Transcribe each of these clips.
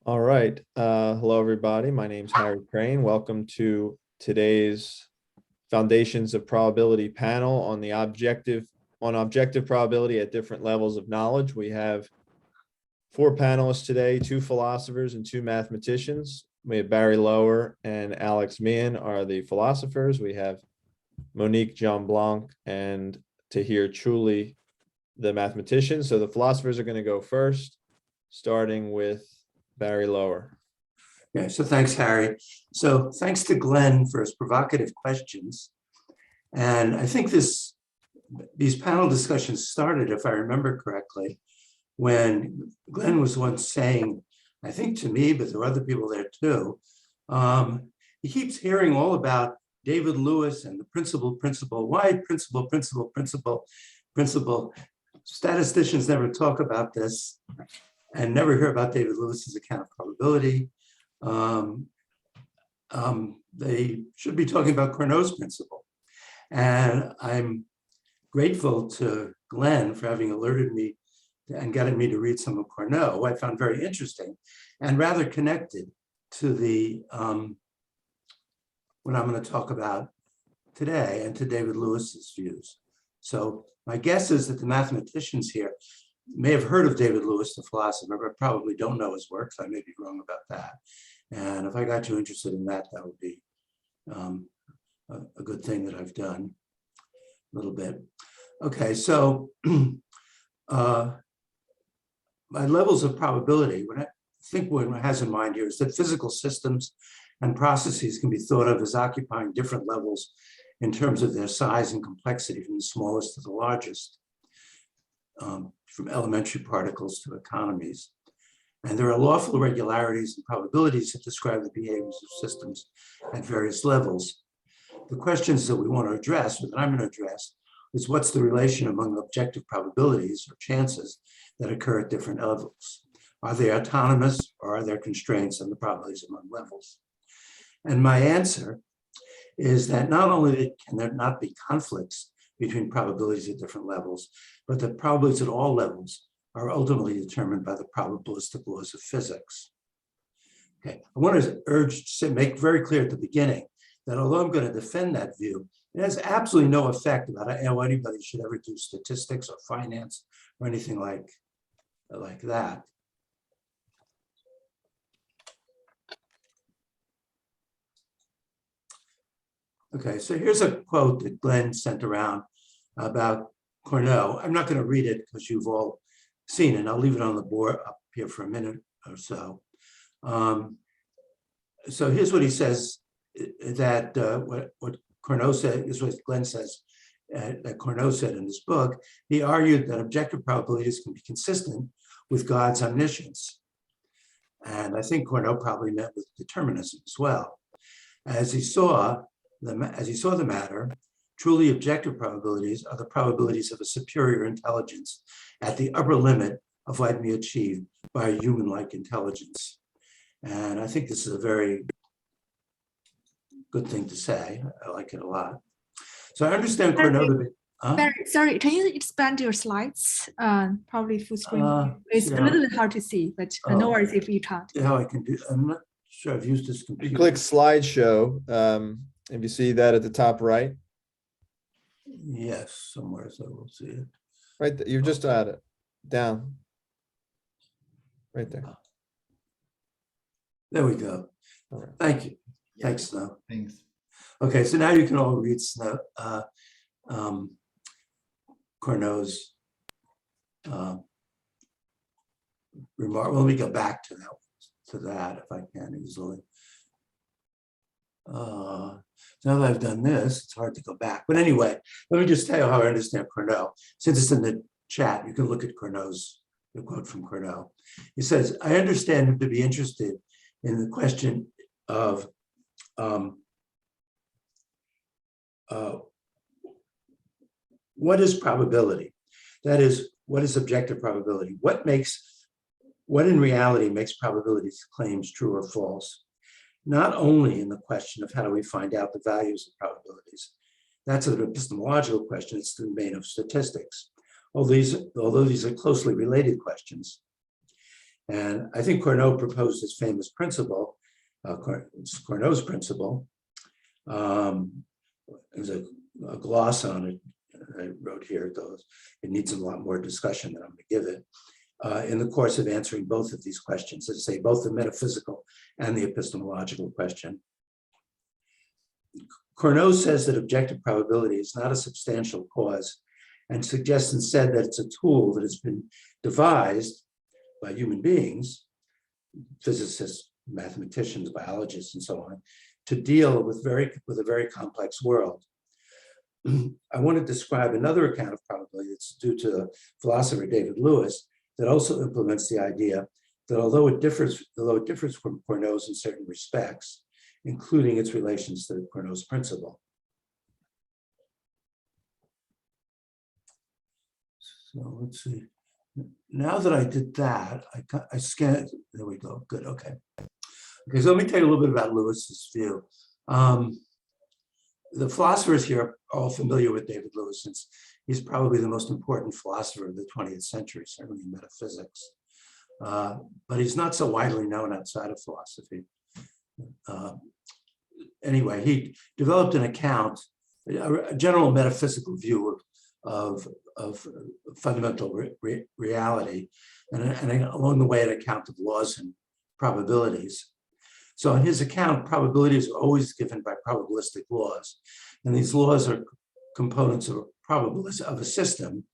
All right. Hello, everybody. My name's Harry Crane. Welcome to today's Foundations of Probability panel on objective probability at different levels of knowledge. We have 4 panelists today, 2 philosophers and 2 mathematicians. We have Barry Loewer and Alex Meehan are the philosophers. We have Monique Jeanblanc and Tahir Choulli, the mathematicians. So the philosophers are going to go first, starting with Barry Loewer. Yeah, so thanks, Harry. So thanks to Glenn for his provocative questions. And I think these panel discussions started, if I remember correctly, when Glenn was once saying, I think to me, but there are other people there too, he keeps hearing all about David Lewis and the principle, why principle. Statisticians never talk about this and never hear about David Lewis's account of probability. They should be talking about Cournot's principle. And I'm grateful to Glenn for having alerted me and getting me to read some of Cournot, who I found very interesting and rather connected to the what I'm going to talk about today and to David Lewis's views. So my guess is that the mathematicians here may have heard of David Lewis, the philosopher, but probably don't know his work. So I may be wrong about that. And if I got you interested in that, that would be a good thing that I've done a little bit. Okay, so my levels of probability, what I think one has in mind here is that physical systems and processes can be thought of as occupying different levels in terms of their size and complexity, from the smallest to the largest, from elementary particles to economies. And there are lawful regularities and probabilities that describe the behaviors of systems at various levels. The questions that we want to address, or that I'm going to address, is what's the relation among objective probabilities or chances that occur at different levels? Are they autonomous, or are there constraints on the probabilities among levels? And my answer is that not only can there not be conflicts between probabilities at different levels, but the probabilities at all levels are ultimately determined by the probabilistic laws of physics. Okay, I want to make very clear at the beginning that although I'm going to defend that view, it has absolutely no effect about how anybody should ever do statistics or finance or anything like that. Okay, so here's a quote that Glenn sent around about Cournot. I'm not going to read it because you've all seen it. I'll leave it on the board up here for a minute or so. So here's what he says, that what Cournot said, is what Glenn says, that Cournot said in his book. He argued that objective probabilities can be consistent with God's omniscience. And I think Cournot probably meant with determinism as well. As he saw the matter, truly objective probabilities are the probabilities of a superior intelligence at the upper limit of what can be achieved by a human-like intelligence. And I think this is a very good thing to say. I like it a lot. So I understand Cournot to be, Barry, sorry, can you expand your slides? Probably full screen. It's a little bit hard to see, but no worries if you can't. Yeah, I can do. I'm not sure I've used this computer. You click slideshow. If you see that at the top right. Yes, somewhere, so we'll see it. Right there. You're just at it. Down. Right there. There we go. All right. Thank you. Yeah. Thanks, Snow. Thanks. Okay, so now you can all read Snow, Cournot's remark. Well, let me go back to that if I can easily. Now that I've done this, it's hard to go back. But anyway, let me just tell you how I understand Cournot. Since it's in the chat, you can look at the quote from Cournot. He says, I understand him to be interested in the question of what is probability? That is, what is objective probability? What in reality makes probabilities claims true or false? Not only in the question of how do we find out the values of probabilities. That's an epistemological question. It's the domain of statistics. Although these are closely related questions. And I think Cournot proposed this famous principle, Cournot's principle. There's a gloss on it I wrote here, though it needs a lot more discussion than I'm going to give it. In the course of answering both of these questions, let's say both the metaphysical and the epistemological question. Cournot says that objective probability is not a substantial cause and suggests instead that it's a tool that has been devised by human beings, physicists, mathematicians, biologists, and so on, to deal with a very complex world. I want to describe another account of probability that's due to the philosopher David Lewis that also implements the idea that although it differs from Cournot's in certain respects, including its relations to Cournot's principle. So let's see. Now that I did that, I scanned. There we go. Good. Okay. Okay. So let me tell you a little bit about Lewis's view. The philosophers here are all familiar with David Lewis, since he's probably the most important philosopher of the 20th century, certainly in metaphysics. But he's not so widely known outside of philosophy. Anyway, he developed an account, a general metaphysical view of fundamental reality, and along the way, an account of laws and probabilities. So in his account, probabilities are always given by probabilistic laws. And these laws are components of a system,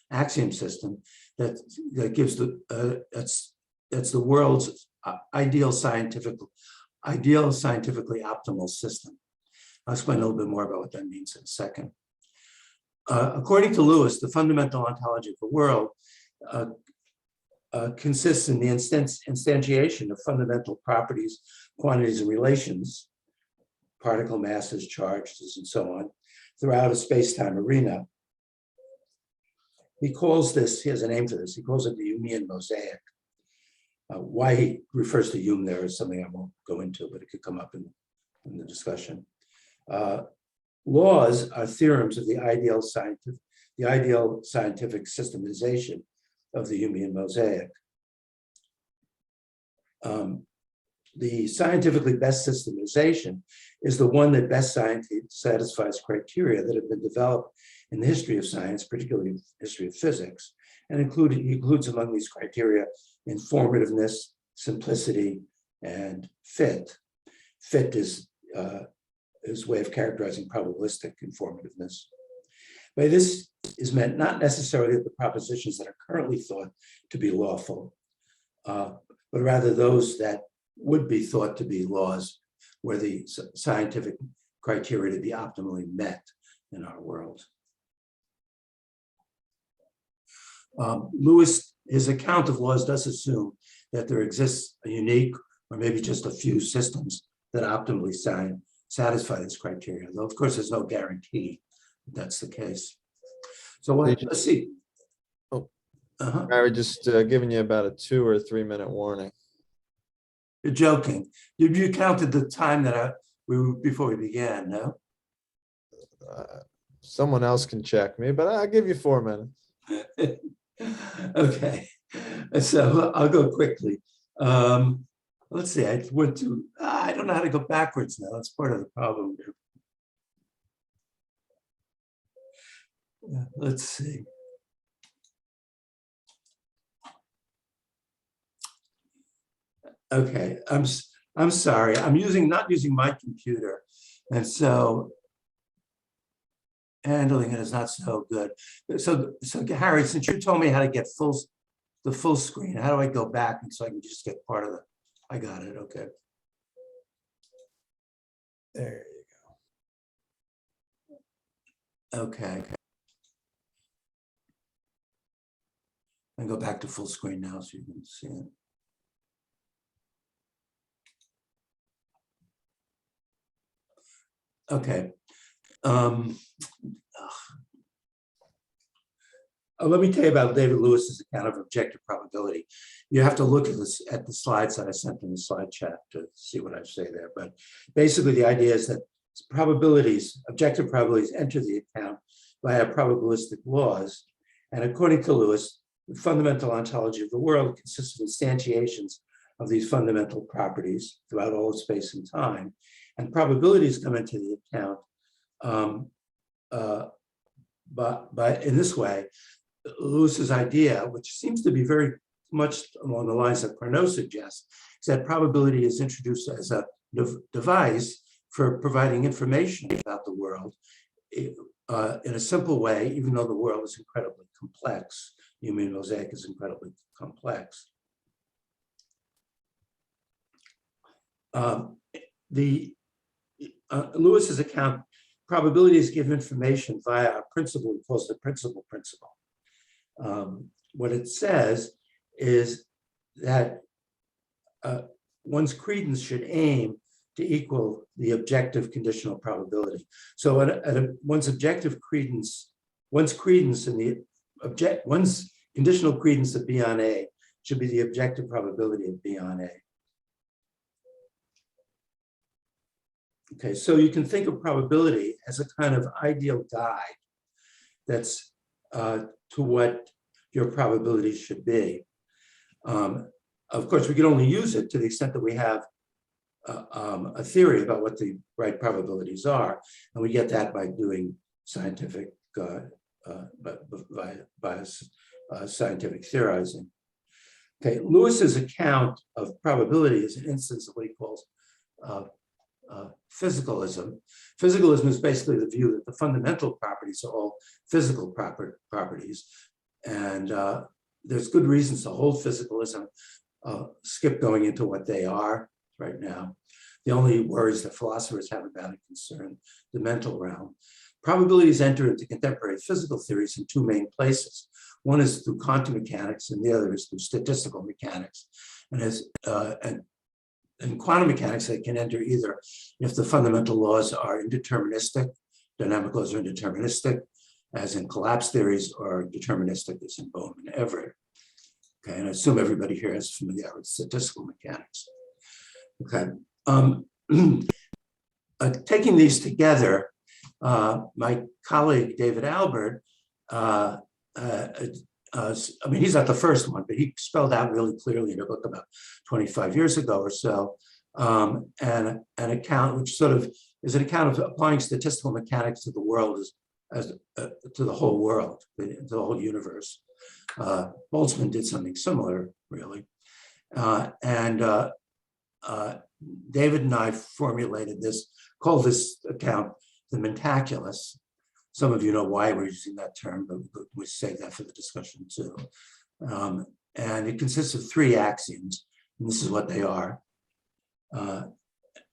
axiom system, that gives that's the world's ideal scientifically optimal system. I'll explain a little bit more about what that means in a second. According to Lewis, the fundamental ontology of the world consists in the instantiation of fundamental properties, quantities, and relations, particle masses, charges, and so on, throughout a space-time arena. He calls this, he has a name for this, he calls it the Humean mosaic. Why he refers to Hume there is something I won't go into, but it could come up in the discussion. Laws are theorems of the ideal scientific systemization of the Humean mosaic. The scientifically best systemization is the one that best satisfies criteria that have been developed in the history of science, particularly the history of physics, and includes among these criteria informativeness, simplicity, and fit. Fit is his way of characterizing probabilistic informativeness. By this is meant not necessarily the propositions that are currently thought to be lawful, but rather those that would be thought to be laws where the scientific criteria to be optimally met in our world. Lewis, his account of laws does assume that there exists a unique or maybe just a few systems that optimally satisfy this criteria, though of course there's no guarantee that that's the case. So let's see. Oh, I was just giving you about a 2 or 3 minute warning. You're joking. You counted the time that before we began, no? Someone else can check me, but I'll give you 4 minutes. Okay, so I'll go quickly. Let's see, I went to, I don't know how to go backwards now. That's part of the problem here. Yeah, let's see. Okay, I'm sorry. I'm not using my computer, and so handling it is not so good. So Harry, since you told me how to get the full screen, how do I go back and so I can just get part of the? I got it. Okay. There you go. Okay. I go back to full screen now so you can see it. Okay. Let me tell you about David Lewis's account of objective probability. You have to look at the slides that I sent in the slide chat to see what I say there. But basically, the idea is that objective probabilities enter the account via probabilistic laws. And according to Lewis, the fundamental ontology of the world consists of instantiations of these fundamental properties throughout all of space and time, and probabilities come into the account. But in this way, Lewis's idea, which seems to be very much along the lines that Cournot suggests, is that probability is introduced as a device for providing information about the world in a simple way, even though the world is incredibly complex. The human mosaic is incredibly complex. Lewis's account, probabilities give information via a principle he calls the principal principle. What it says is that one's credence should aim to equal the objective conditional probability. So one's objective credence, one's conditional credence of B on A should be the objective probability of B on A. Okay, so you can think of probability as a kind of ideal guide that's to what your probabilities should be. Of course, we can only use it to the extent that we have a theory about what the right probabilities are, and we get that by doing scientific, scientific theorizing. Okay, Lewis's account of probability is an instance of what he calls physicalism. Physicalism is basically the view that the fundamental properties are all physical properties, and there's good reasons to hold physicalism. Skip going into what they are right now. The only worries that philosophers have about it concern the mental realm. Probabilities enter into contemporary physical theories in two main places. One is through quantum mechanics, and the other is through statistical mechanics. And in quantum mechanics, they can enter either if the fundamental laws are indeterministic, dynamic laws are indeterministic, as in collapse theories, or deterministic, as in Bohm and Evry. Okay, and I assume everybody here is familiar with statistical mechanics. Okay, taking these together, my colleague David Albert, I mean, he's not the first one, but he spelled out really clearly in a book about 25 years ago or so, an account which sort of is an account of applying statistical mechanics to the world as to the whole world, to the whole universe. Boltzmann did something similar, really. David and I formulated this, called this account the mentaculus. Some of you know why we're using that term, but we save that for the discussion too. And it consists of three axioms, and this is what they are. And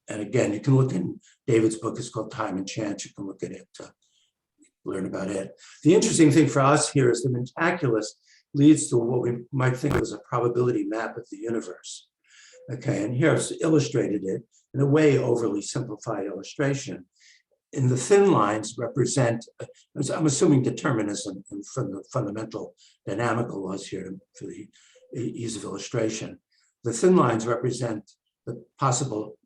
again, you can look in David's book, it's called Time and Chance. You can look at it to learn about it. The interesting thing for us here is the mentaculus leads to what we might think of as a probability map of the universe. Okay, and here I've illustrated it in a way overly simplified illustration. In the thin lines represent, I'm assuming determinism from the fundamental dynamical laws here for the ease of illustration. The thin lines represent the possible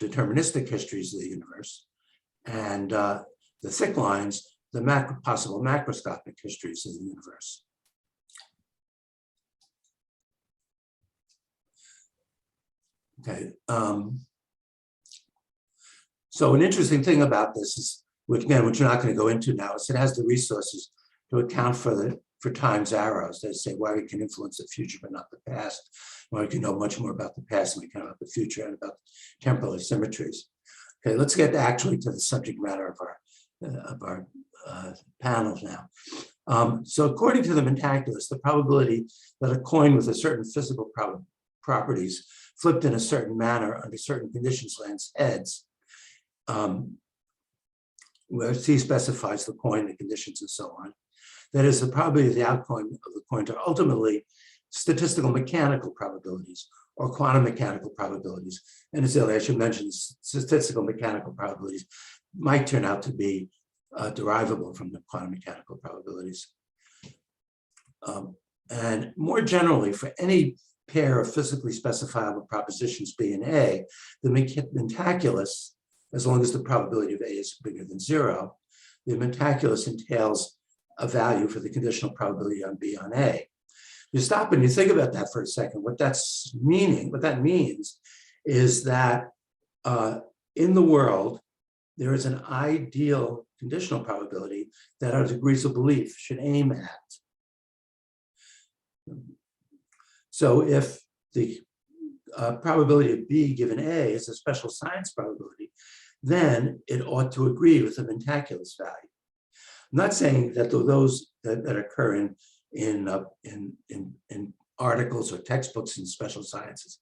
deterministic histories of the universe, and the thick lines, the possible macroscopic histories of the universe. Okay. So an interesting thing about this is, which again, which we're not going to go into now, is it has the resources to account for time's arrows. They say why we can influence the future but not the past. Why we can know much more about the past than we can about the future and about temporal asymmetries. Okay, let's get actually to the subject matter of our panels now. So according to the mentaculus, the probability that a coin with a certain physical properties flipped in a certain manner under certain conditions lands heads, where C specifies the coin, the conditions, and so on. That is, the probability of the outcome of the coin are ultimately statistical mechanical probabilities or quantum mechanical probabilities. And as I should mention, statistical mechanical probabilities might turn out to be derivable from the quantum mechanical probabilities. And more generally, for any pair of physically specifiable propositions B and A, the mentaculus, as long as the probability of A is bigger than 0, the mentaculus entails a value for the conditional probability on B on A. You stop and you think about that for a second. What that means is that in the world, there is an ideal conditional probability that our degrees of belief should aim at. So if the probability of B given A is a special science probability, then it ought to agree with the Mentaculus value. I'm not saying that those that occur in articles or textbooks in special sciences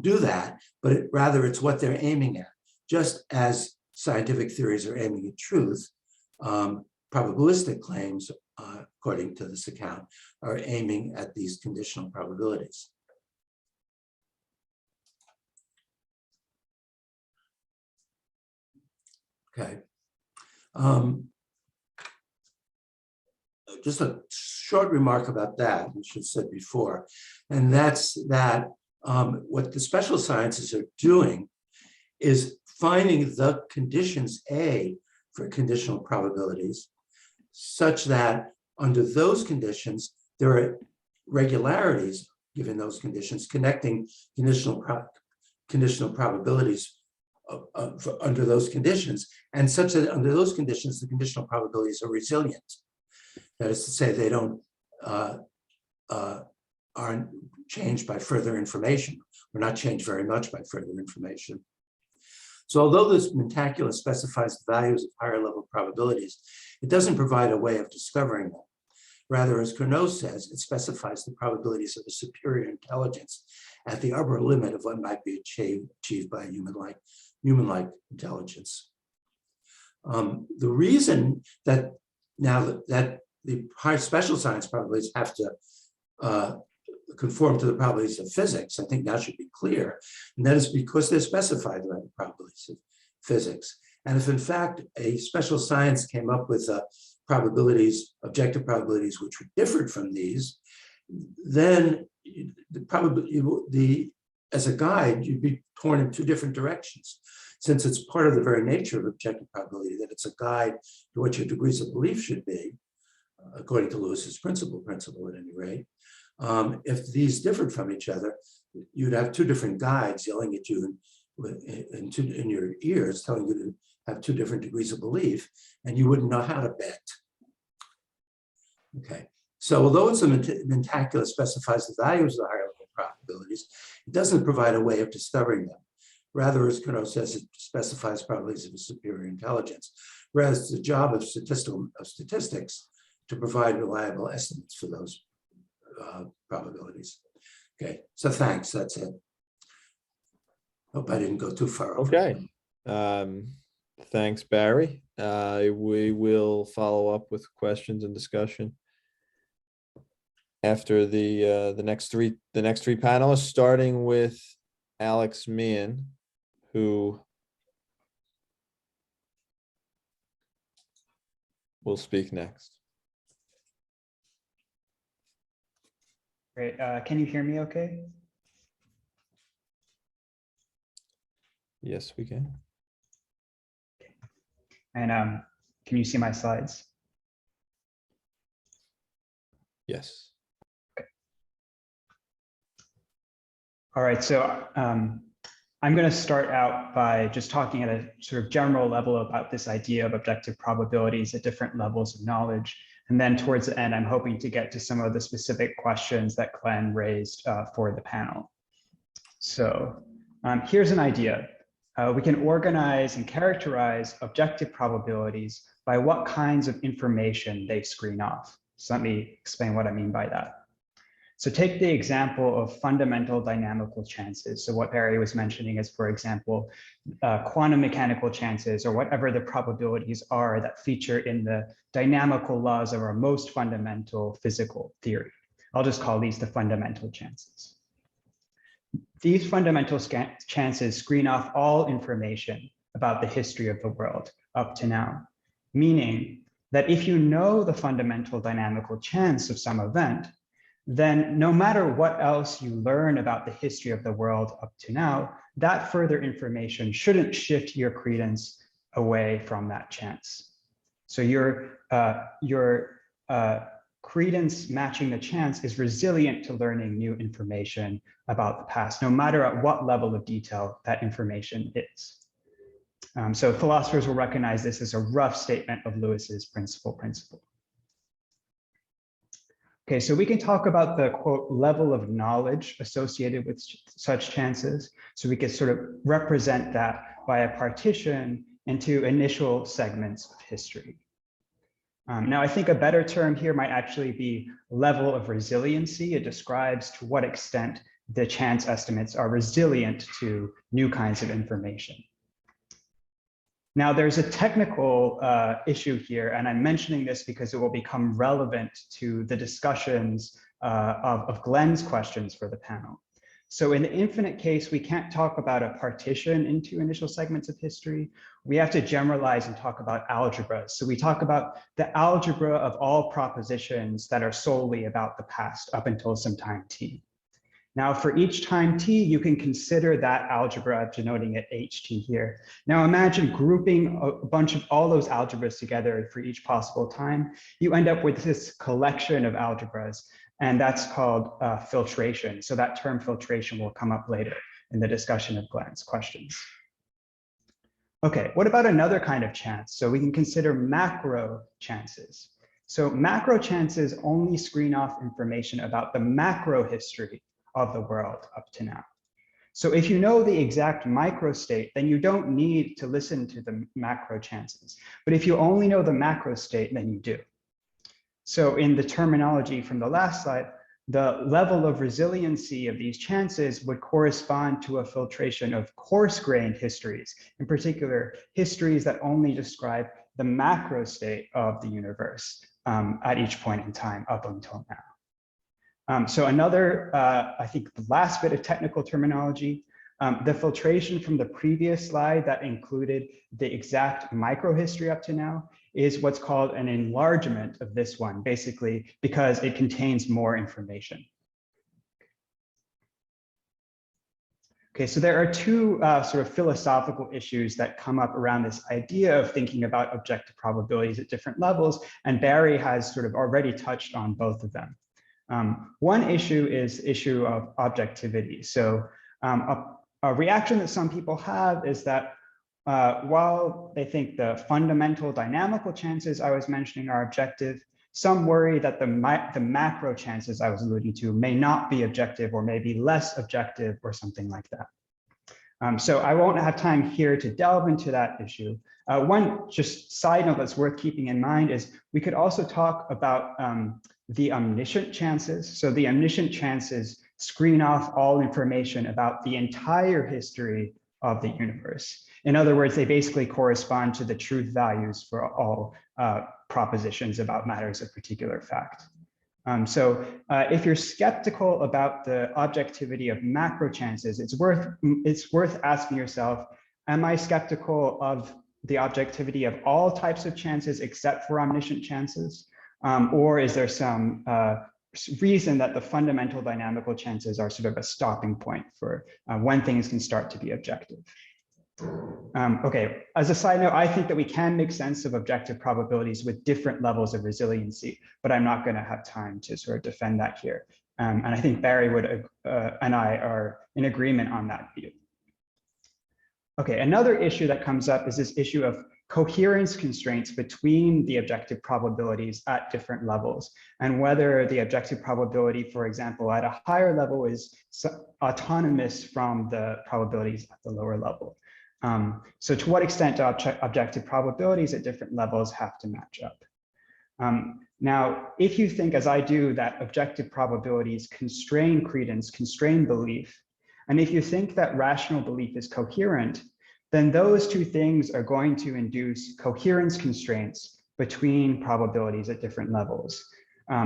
do that, but rather it's what they're aiming at. Just as scientific theories are aiming at truth, probabilistic claims, according to this account, are aiming at these conditional probabilities. Okay. Just a short remark about that, which I said before, and that's that what the special sciences are doing is finding the conditions A for conditional probabilities, such that under those conditions, there are regularities given those conditions connecting conditional probabilities under those conditions, and such that under those conditions, the conditional probabilities are resilient. That is to say, they don't aren't changed by further information, or not changed very much by further information. So although this Mentaculus specifies the values of higher level probabilities, it doesn't provide a way of discovering them. Rather, as Cournot says, it specifies the probabilities of a superior intelligence at the upper limit of what might be achieved by a human-like intelligence. The reason that now that the high special science probabilities have to conform to the probabilities of physics, I think that should be clear, and that is because they're specified by the probabilities of physics. And if in fact a special science came up with probabilities, objective probabilities, which were different from these, then as a guide, you'd be torn in two different directions. Since it's part of the very nature of objective probability that it's a guide to what your degrees of belief should be, according to Lewis's principle at any rate. If these differed from each other, you'd have two different guides yelling at you in your ears, telling you to have two different degrees of belief, and you wouldn't know how to bet. Okay, so although it's a Mentaculus specifies the values of the higher level probabilities, it doesn't provide a way of discovering them. Rather, as Cournot says, it specifies probabilities of a superior intelligence. Whereas it's the job of statistics to provide reliable estimates for those probabilities. Okay, so thanks, that's it. Hope I didn't go too far over. Okay, thanks, Barry. We will follow up with questions and discussion after the next three panelists, starting with Alex Meehan, who will speak next. Great. Can you hear me okay? Yes, we can. And can you see my slides? Yes. Okay. All right, so I'm going to start out by just talking at a sort of general level about this idea of objective probabilities at different levels of knowledge. And then towards the end, I'm hoping to get to some of the specific questions that Glenn raised for the panel. So here's an idea. We can organize and characterize objective probabilities by what kinds of information they screen off. So let me explain what I mean by that. So take the example of fundamental dynamical chances. So what Barry was mentioning is, for example, quantum mechanical chances, or whatever the probabilities are that feature in the dynamical laws of our most fundamental physical theory. I'll just call these the fundamental chances. These fundamental chances screen off all information about the history of the world up to now, meaning that if you know the fundamental dynamical chance of some event, then no matter what else you learn about the history of the world up to now, that further information shouldn't shift your credence away from that chance. So your credence matching the chance is resilient to learning new information about the past, no matter at what level of detail that information is. So philosophers will recognize this as a rough statement of Lewis's principal. Okay, so we can talk about the quote level of knowledge associated with such chances. So we could sort of represent that by a partition into initial segments of history. Now, I think a better term here might actually be level of resiliency. It describes to what extent the chance estimates are resilient to new kinds of information. Now, there's a technical issue here, and I'm mentioning this because it will become relevant to the discussions of Glenn's questions for the panel. So in the infinite case, we can't talk about a partition into initial segments of history. We have to generalize and talk about algebras. So we talk about the algebra of all propositions that are solely about the past up until some time t. Now, for each time t, you can consider that algebra, denoting it ht here. Now, imagine grouping a bunch of all those algebras together for each possible time. You end up with this collection of algebras, and that's called filtration. So that term filtration will come up later in the discussion of Glenn's questions. Okay, what about another kind of chance? So we can consider macro chances. So macro chances only screen off information about the macro history of the world up to now. So if you know the exact micro state, then you don't need to listen to the macro chances. But if you only know the macro state, then you do. So in the terminology from the last slide, the level of resiliency of these chances would correspond to a filtration of coarse-grained histories, in particular, histories that only describe the macro state of the universe at each point in time up until now. So another, I think the last bit of technical terminology, the filtration from the previous slide that included the exact microhistory up to now is what's called an enlargement of this one, basically because it contains more information. Okay, so there are two sort of philosophical issues that come up around this idea of thinking about objective probabilities at different levels, and Barry has sort of already touched on both of them. One issue is the issue of objectivity. So a reaction that some people have is that while they think the fundamental dynamical chances I was mentioning are objective, some worry that the macro chances I was alluding to may not be objective or may be less objective or something like that. So I won't have time here to delve into that issue. One just side note that's worth keeping in mind is we could also talk about the omniscient chances. So the omniscient chances screen off all information about the entire history of the universe. In other words, they basically correspond to the truth values for all propositions about matters of particular fact. So if you're skeptical about the objectivity of macro chances, it's worth asking yourself, am I skeptical of the objectivity of all types of chances except for omniscient chances? Or is there some reason that the fundamental dynamical chances are sort of a stopping point for when things can start to be objective? Okay, as a side note, I think that we can make sense of objective probabilities with different levels of resiliency, but I'm not going to have time to sort of defend that here. And I think Barry would and I are in agreement on that view. Okay, another issue that comes up is this issue of coherence constraints between the objective probabilities at different levels, and whether the objective probability, for example, at a higher level is autonomous from the probabilities at the lower level. So to what extent do objective probabilities at different levels have to match up? Now, if you think, as I do, that objective probabilities constrain credence, constrain belief, and if you think that rational belief is coherent, then those two things are going to induce coherence constraints between probabilities at different levels.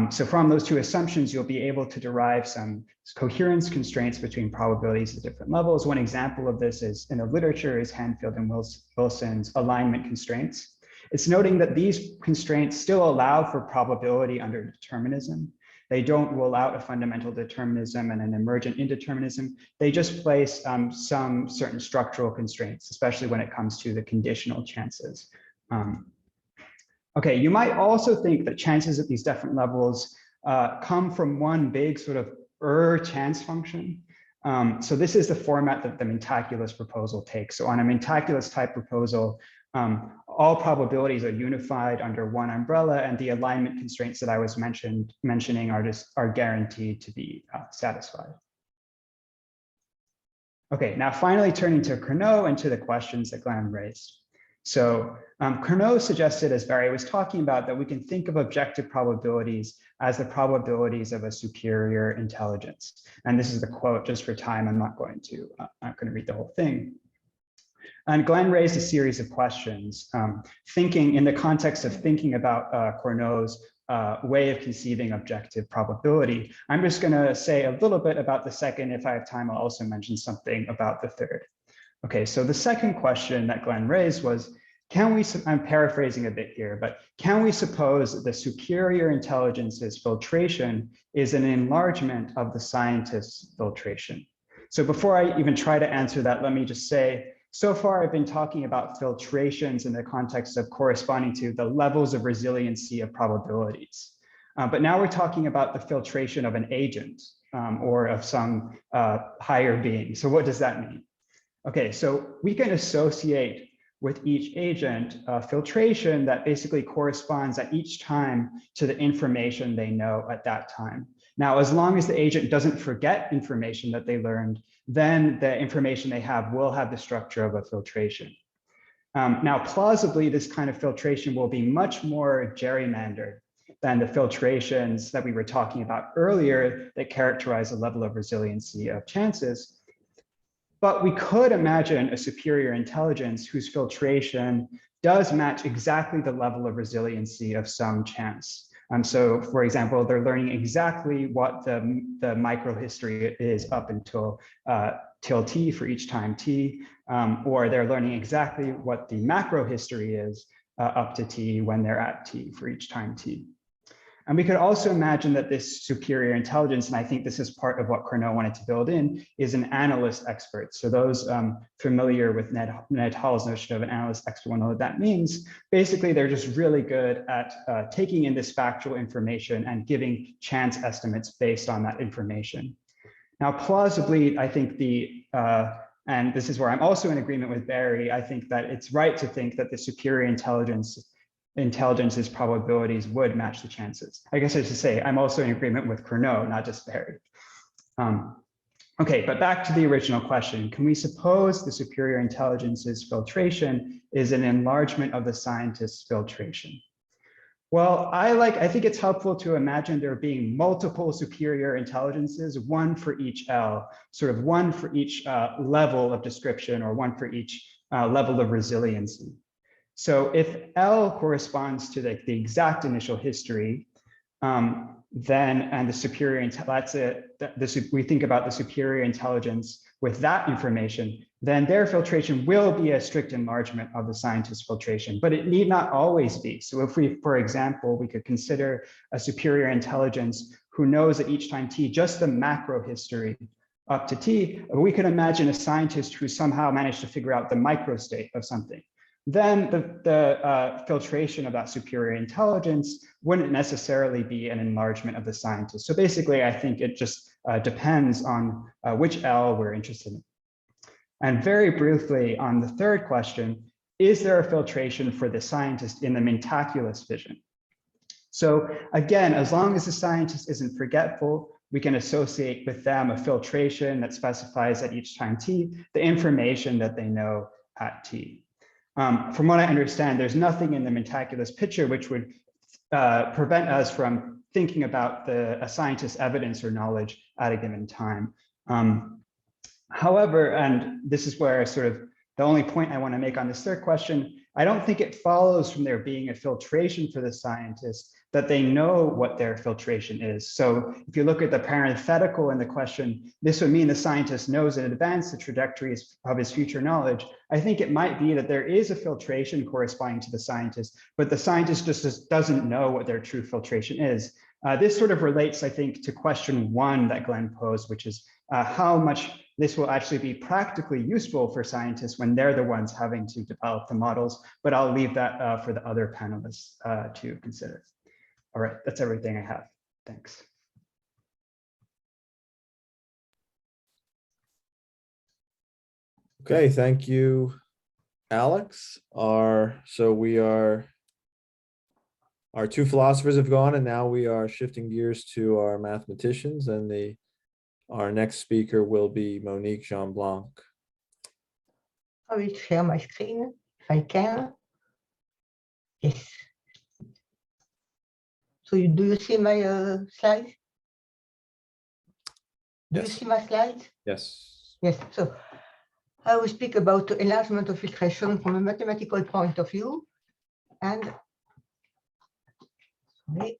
So from those two assumptions, you'll be able to derive some coherence constraints between probabilities at different levels. One example of this is in the literature is Hanfield and Wilson's alignment constraints. It's noting that these constraints still allow for probability under determinism. They don't rule out a fundamental determinism and an emergent indeterminism. They just place some certain structural constraints, especially when it comes to the conditional chances. Okay, you might also think that chances at these different levels come from one big sort of chance function. So this is the format that the Mentaculus proposal takes. So on a Mentaculus type proposal, all probabilities are unified under one umbrella, and the alignment constraints that I was mentioning are guaranteed to be satisfied. Okay, now finally turning to Cournot and to the questions that Glenn raised. So Cournot suggested, as Barry was talking about, that we can think of objective probabilities as the probabilities of a superior intelligence. And this is the quote. Just for time, I'm not going to read the whole thing. And Glenn raised a series of questions, thinking in the context of thinking about Cournot's way of conceiving objective probability. I'm just going to say a little bit about the second. If I have time, I'll also mention something about the third. Okay, so the second question that Glenn raised was, I'm paraphrasing a bit here, but can we suppose the superior intelligence's filtration is an enlargement of the scientist's filtration? So before I even try to answer that, let me just say, so far I've been talking about filtrations in the context of corresponding to the levels of resiliency of probabilities. But now we're talking about the filtration of an agent or of some higher being. So what does that mean? Okay, so we can associate with each agent filtration that basically corresponds at each time to the information they know at that time. Now, as long as the agent doesn't forget information that they learned, then the information they have will have the structure of a filtration. Now, plausibly, this kind of filtration will be much more gerrymandered than the filtrations that we were talking about earlier that characterize a level of resiliency of chances. But we could imagine a superior intelligence whose filtration does match exactly the level of resiliency of some chance. So, for example, they're learning exactly what the microhistory is up until till t for each time t, or they're learning exactly what the macrohistory is up to t when they're at t for each time t. And we could also imagine that this superior intelligence, and I think this is part of what Cournot wanted to build in, is an analyst expert. So those familiar with Ned Hall's notion of an analyst expert will know what that means. Basically, they're just really good at taking in this factual information and giving chance estimates based on that information. Now, plausibly, I think and this is where I'm also in agreement with Barry, I think that it's right to think that the superior intelligence's probabilities would match the chances. I guess I should say I'm also in agreement with Cournot, not just Barry. Okay, but back to the original question. Can we suppose the superior intelligence's filtration is an enlargement of the scientist's filtration? Well, I think it's helpful to imagine there being multiple superior intelligences, one for each L, sort of one for each level of description or one for each level of resiliency. So if L corresponds to the exact initial history, then, and the superior, we think about the superior intelligence with that information, then their filtration will be a strict enlargement of the scientist's filtration, but it need not always be. So if we, for example, we could consider a superior intelligence who knows at each time t just the macro history up to t, we could imagine a scientist who somehow managed to figure out the micro state of something. Then the filtration of that superior intelligence wouldn't necessarily be an enlargement of the scientist. So basically, I think it just depends on which L we're interested in. And very briefly on the third question, is there a filtration for the scientist in the Mentaculus vision? So again, as long as the scientist isn't forgetful, we can associate with them a filtration that specifies at each time t the information that they know at t. From what I understand, there's nothing in the Mentaculus picture which would prevent us from thinking about a scientist's evidence or knowledge at a given time. However, and this is where sort of the only point I want to make on this third question, I don't think it follows from there being a filtration for the scientist that they know what their filtration is. So if you look at the parenthetical in the question, this would mean the scientist knows in advance the trajectories of his future knowledge. I think it might be that there is a filtration corresponding to the scientist, but the scientist just doesn't know what their true filtration is. This sort of relates, I think, to question one that Glenn posed, which is how much This will actually be practically useful for scientists when they're the ones having to develop the models, but I'll leave that for the other panelists to consider. All right, that's everything I have. Thanks. Okay, thank you, Alex. Our two philosophers have gone, and now we are shifting gears to our mathematicians, and our next speaker will be Monique Jeanblanc. I will share my screen if I can. Yes. So do you see my slides? Do you Yes. see my slides? Yes. Yes. So I will speak about enlargement of filtration from a mathematical point of view. And sorry,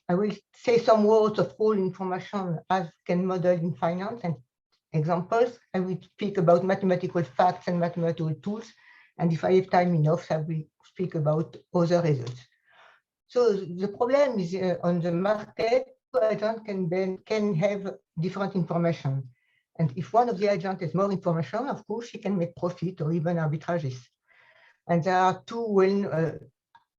I will say some words of all information as can model in finance and examples. I will speak about mathematical facts and mathematical tools. And if I have time enough, I will speak about other results. So the problem is on the market, agents can have different information. And if one of the agents has more information, of course, he can make profit or even arbitrages. And there are two,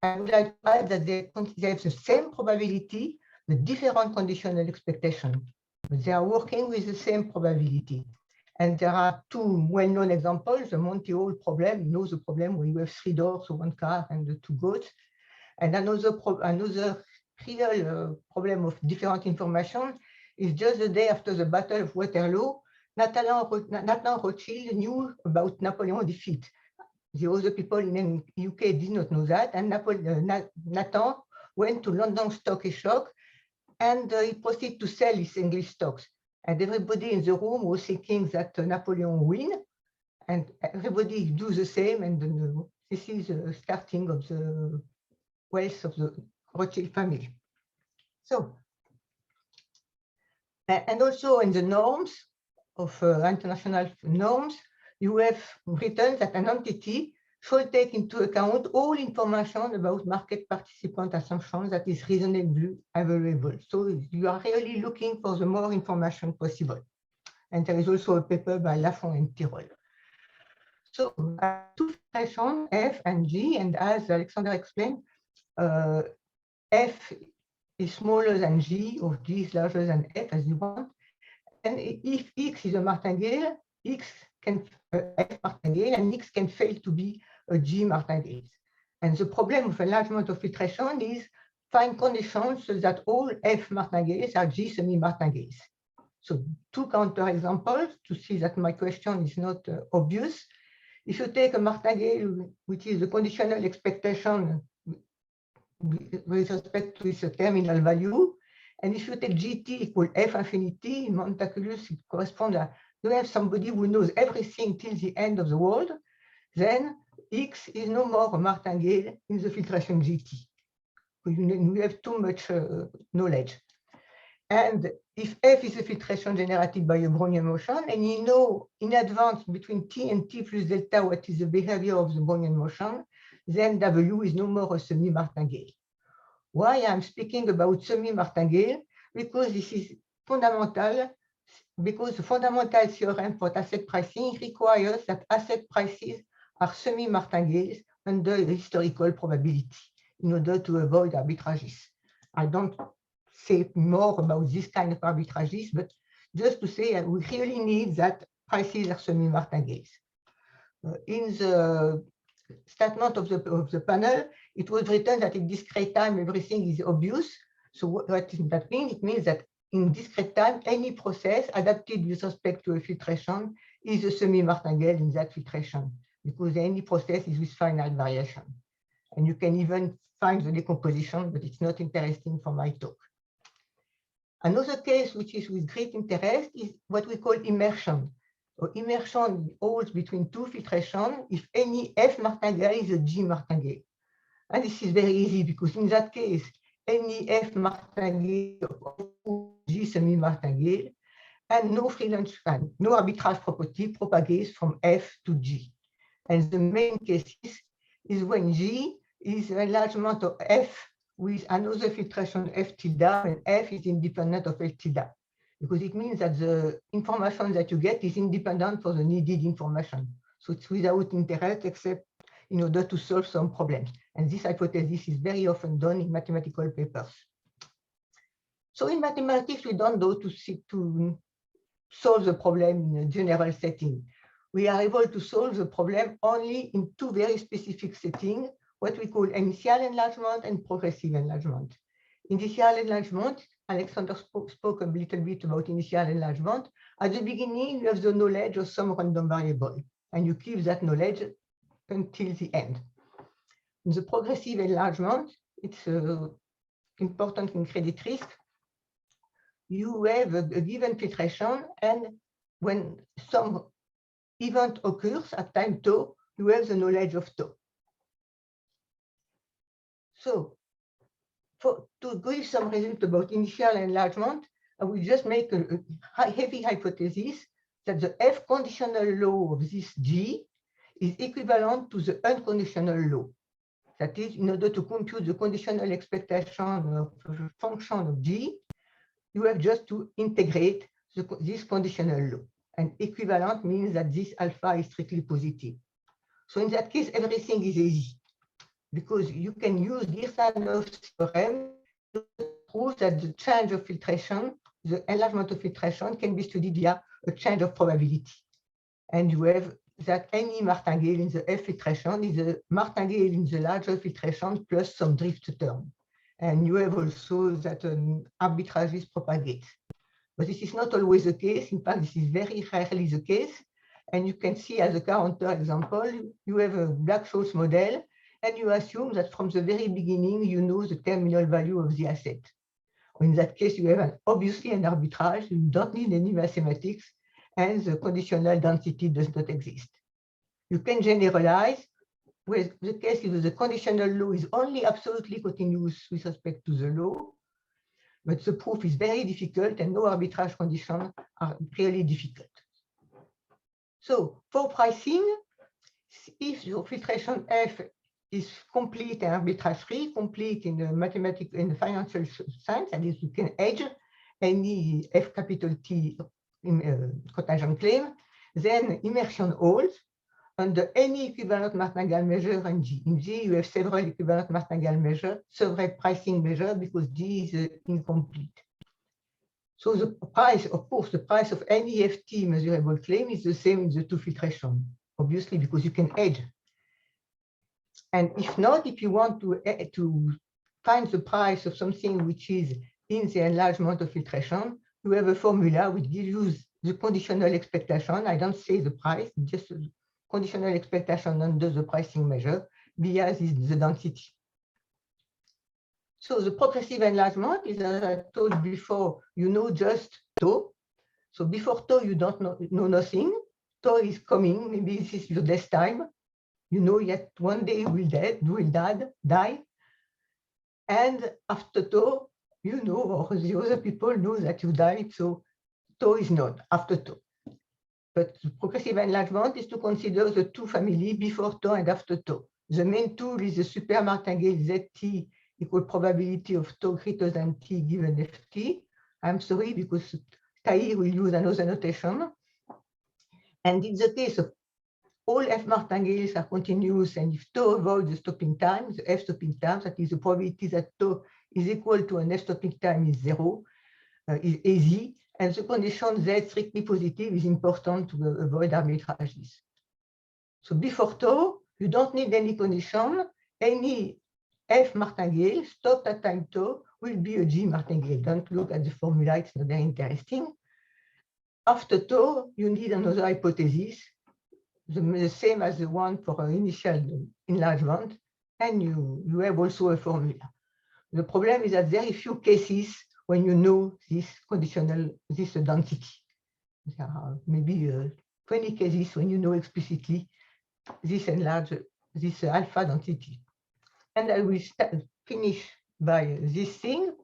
I would like to add that they have the same probability, with different conditional expectation, but they are working with the same probability. And there are two well-known examples, the Monty Hall problem, you know the problem where you have 3 dogs, 1 car, and the 2 goats. And another real problem of different information is just the day after the Battle of Waterloo, Nathan Rothschild knew about Napoleon's defeat. The other people in the UK did not know that, and Nathan went to London Stock Exchange and he proceeded to sell his English stocks. And everybody in the room was thinking that Napoleon win, and everybody do the same, and this is the starting of the wealth of the Rothschild family. So, and also in the norms of international norms, you have written that an entity should take into account all information about market participant assumptions that is reasonably available. So you are really looking for the more information possible. And there is also a paper by Lafont and Tirole. So two functions, F and G, and as Alexander explained, F is smaller than G, or G is larger than F, as you want. And if X is a martingale, X can F martingale, and X can fail to be a G martingale. And the problem of enlargement of filtration is find conditions so that all F martingales are G semi-martingales. So two counter examples to see that my question is not obvious. If you take a martingale, which is the conditional expectation with respect to its terminal value, and if you take GT equal F infinity, in Monte Carlo, it corresponds to you have somebody who knows everything till the end of the world, then X is no more a martingale in the filtration GT. You have too much knowledge. And if F is a filtration generated by a Brownian motion, and you know in advance between T and T plus delta what is the behavior of the Brownian motion, then W is no more a semi-martingale. Why I'm speaking about semi-martingale? Because this is fundamental, because the fundamental theorem for asset pricing requires that asset prices are semi-martingales under historical probability in order to avoid arbitrages. I don't say more about this kind of arbitrages, but just to say that we really need that prices are semi-martingales. In the statement of the panel, it was written that in discrete time, everything is obvious. So what does that mean? It means that in discrete time, any process adapted with respect to a filtration is a semi-martingale in that filtration, because any process is with finite variation. And you can even find the decomposition, but it's not interesting for my talk. Another case which is with great interest is what we call immersion. Immersion holds between two filtration if any F martingale is a G martingale. And this is very easy because in that case, any F martingale of G semi-martingale and no free lunch fan, no arbitrage property propagates from F to G. And the main case is when G is an enlargement of F with another filtration F tilde, and F is independent of F tilde. because it means that the information that you get is independent for the needed information. So it's without interest except in order to solve some problems. And this hypothesis is very often done in mathematical papers. So in mathematics, we don't go to solve the problem in a general setting. We are able to solve the problem only in two very specific settings, what we call initial enlargement and progressive enlargement. Initial enlargement, Alexander spoke a little bit about initial enlargement. At the beginning, you have the knowledge of some random variable, and you keep that knowledge until the end. In the progressive enlargement, it's important in credit risk. You have a given filtration, and when some event occurs at time tau, you have the knowledge of tau. So to give some result about initial enlargement, I will just make a heavy hypothesis that the F conditional law of this G is equivalent to the unconditional law. That is, in order to compute the conditional expectation of a function of G, you have just to integrate this conditional law. And equivalent means that this alpha is strictly positive. So in that case, everything is easy, because you can use Girsanov theorem to prove that the change of filtration, the enlargement of filtration, can be studied via a change of probability. And you have that any martingale in the F filtration is a martingale in the larger filtration plus some drift term. And you have also that an arbitrages propagates. But this is not always the case. In fact, this is very rarely the case. And you can see as a counter example, you have a Black-Scholes model, and you assume that from the very beginning, you know the terminal value of the asset. In that case, you have obviously an arbitrage. You don't need any mathematics, and the conditional density does not exist. You can generalize with the case if the conditional law is only absolutely continuous with respect to the law, but the proof is very difficult and no arbitrage conditions are really difficult. So for pricing, if your filtration F is complete and arbitrage-free, complete in the mathematics, in the financial science, that is, you can hedge any F capital T contingent claim, then immersion holds under any equivalent martingale measure in G. In G, you have several equivalent martingale measures, several pricing measures, because G is incomplete. So the price, of course, the price of any FT measurable claim is the same in the two filtration, obviously, because you can hedge. And if not, if you want to find the price of something which is in the enlargement of filtration, you have a formula which gives you the conditional expectation. I don't say the price, just conditional expectation under the pricing measure via the density. So the progressive enlargement is, as I told before, you know just tau. So before tau, you don't know nothing. Tau is coming, maybe this is your death time. You know yet one day you will die. And after tau, you know, or the other people know that you died. So tau is not after tau. But the progressive enlargement is to consider the two families before tau and after tau. The main tool is the super martingale ZT equal probability of tau greater than t given ft. I'm sorry, because Tahir will use another notation. And in the case of all F martingales are continuous, and if tau avoids the stopping time, the F stopping time, that is the probability that tau is equal to an F stopping time is 0, is easy. And the condition Z strictly positive is important to avoid arbitrages. So before tau, you don't need any condition. Any F martingale stopped at time tau will be a G martingale. Don't look at the formula, it's not very interesting. After tau, you need another hypothesis, the same as the one for initial enlargement, and you have also a formula. The problem is that very few cases when you know this conditional, this density. There are maybe 20 cases when you know explicitly this this alpha density. And I will finish by this thing.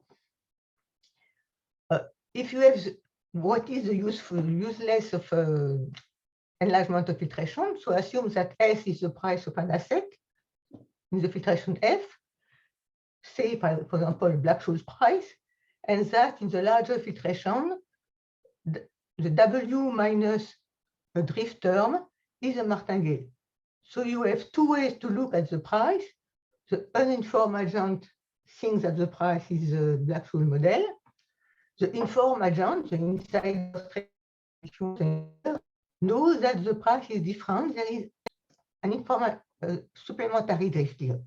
If you have what is the useless of enlargement of filtration, so assume that S is the price of an asset in the filtration F, say, for example, Black-Scholes price, and that in the larger filtration, the W minus a drift term is a martingale. So you have two ways to look at the price. The uninformed agent thinks that the price is a Black-Scholes model. The informed agent, the insider knows that the price is different. There is an supplementary drift here.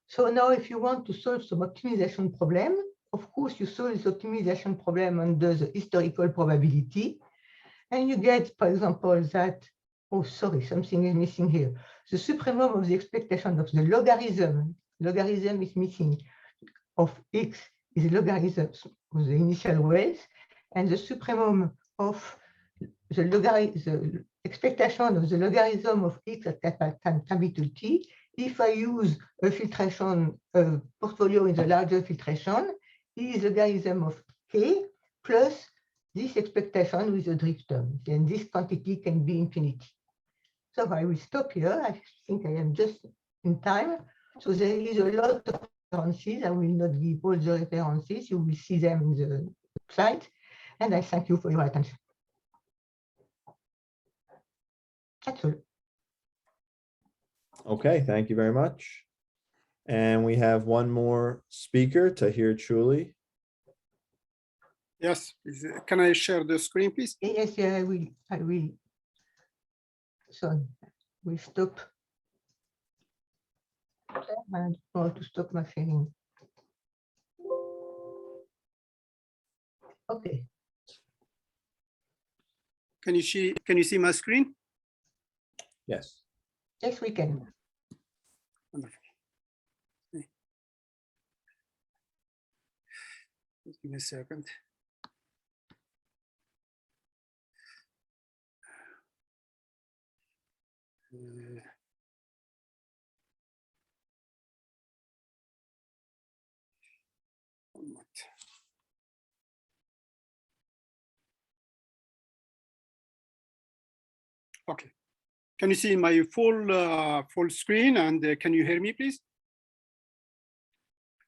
So now if you want to solve some optimization problem, of course, you solve this optimization problem under the historical probability. And you get, for example, that, oh, sorry, something is missing here. The supremum of the expectation of the logarithm is missing, of x is logarithm of the initial weight, and the supremum of the expectation of the logarithm of x at capital T, if I use a filtration portfolio in the larger filtration, is logarithm of k plus this expectation with a drift term. And this quantity can be infinity. So I will stop here. I think I am just in time. So there is a lot of references. I will not give all the references. You will see them in the slide. And I thank you for your attention. That's all. Okay, thank you very much. And we have one more speaker, Tahir Choulli. Yes, can I share the screen, please? Yes, yeah, I will. So we stop. I don't know how to stop my sharing. Okay. Can you see my screen? Yes. Yes, we can. Wonderful. Just give me a second. Okay. Can you see my full screen, and can you hear me, please?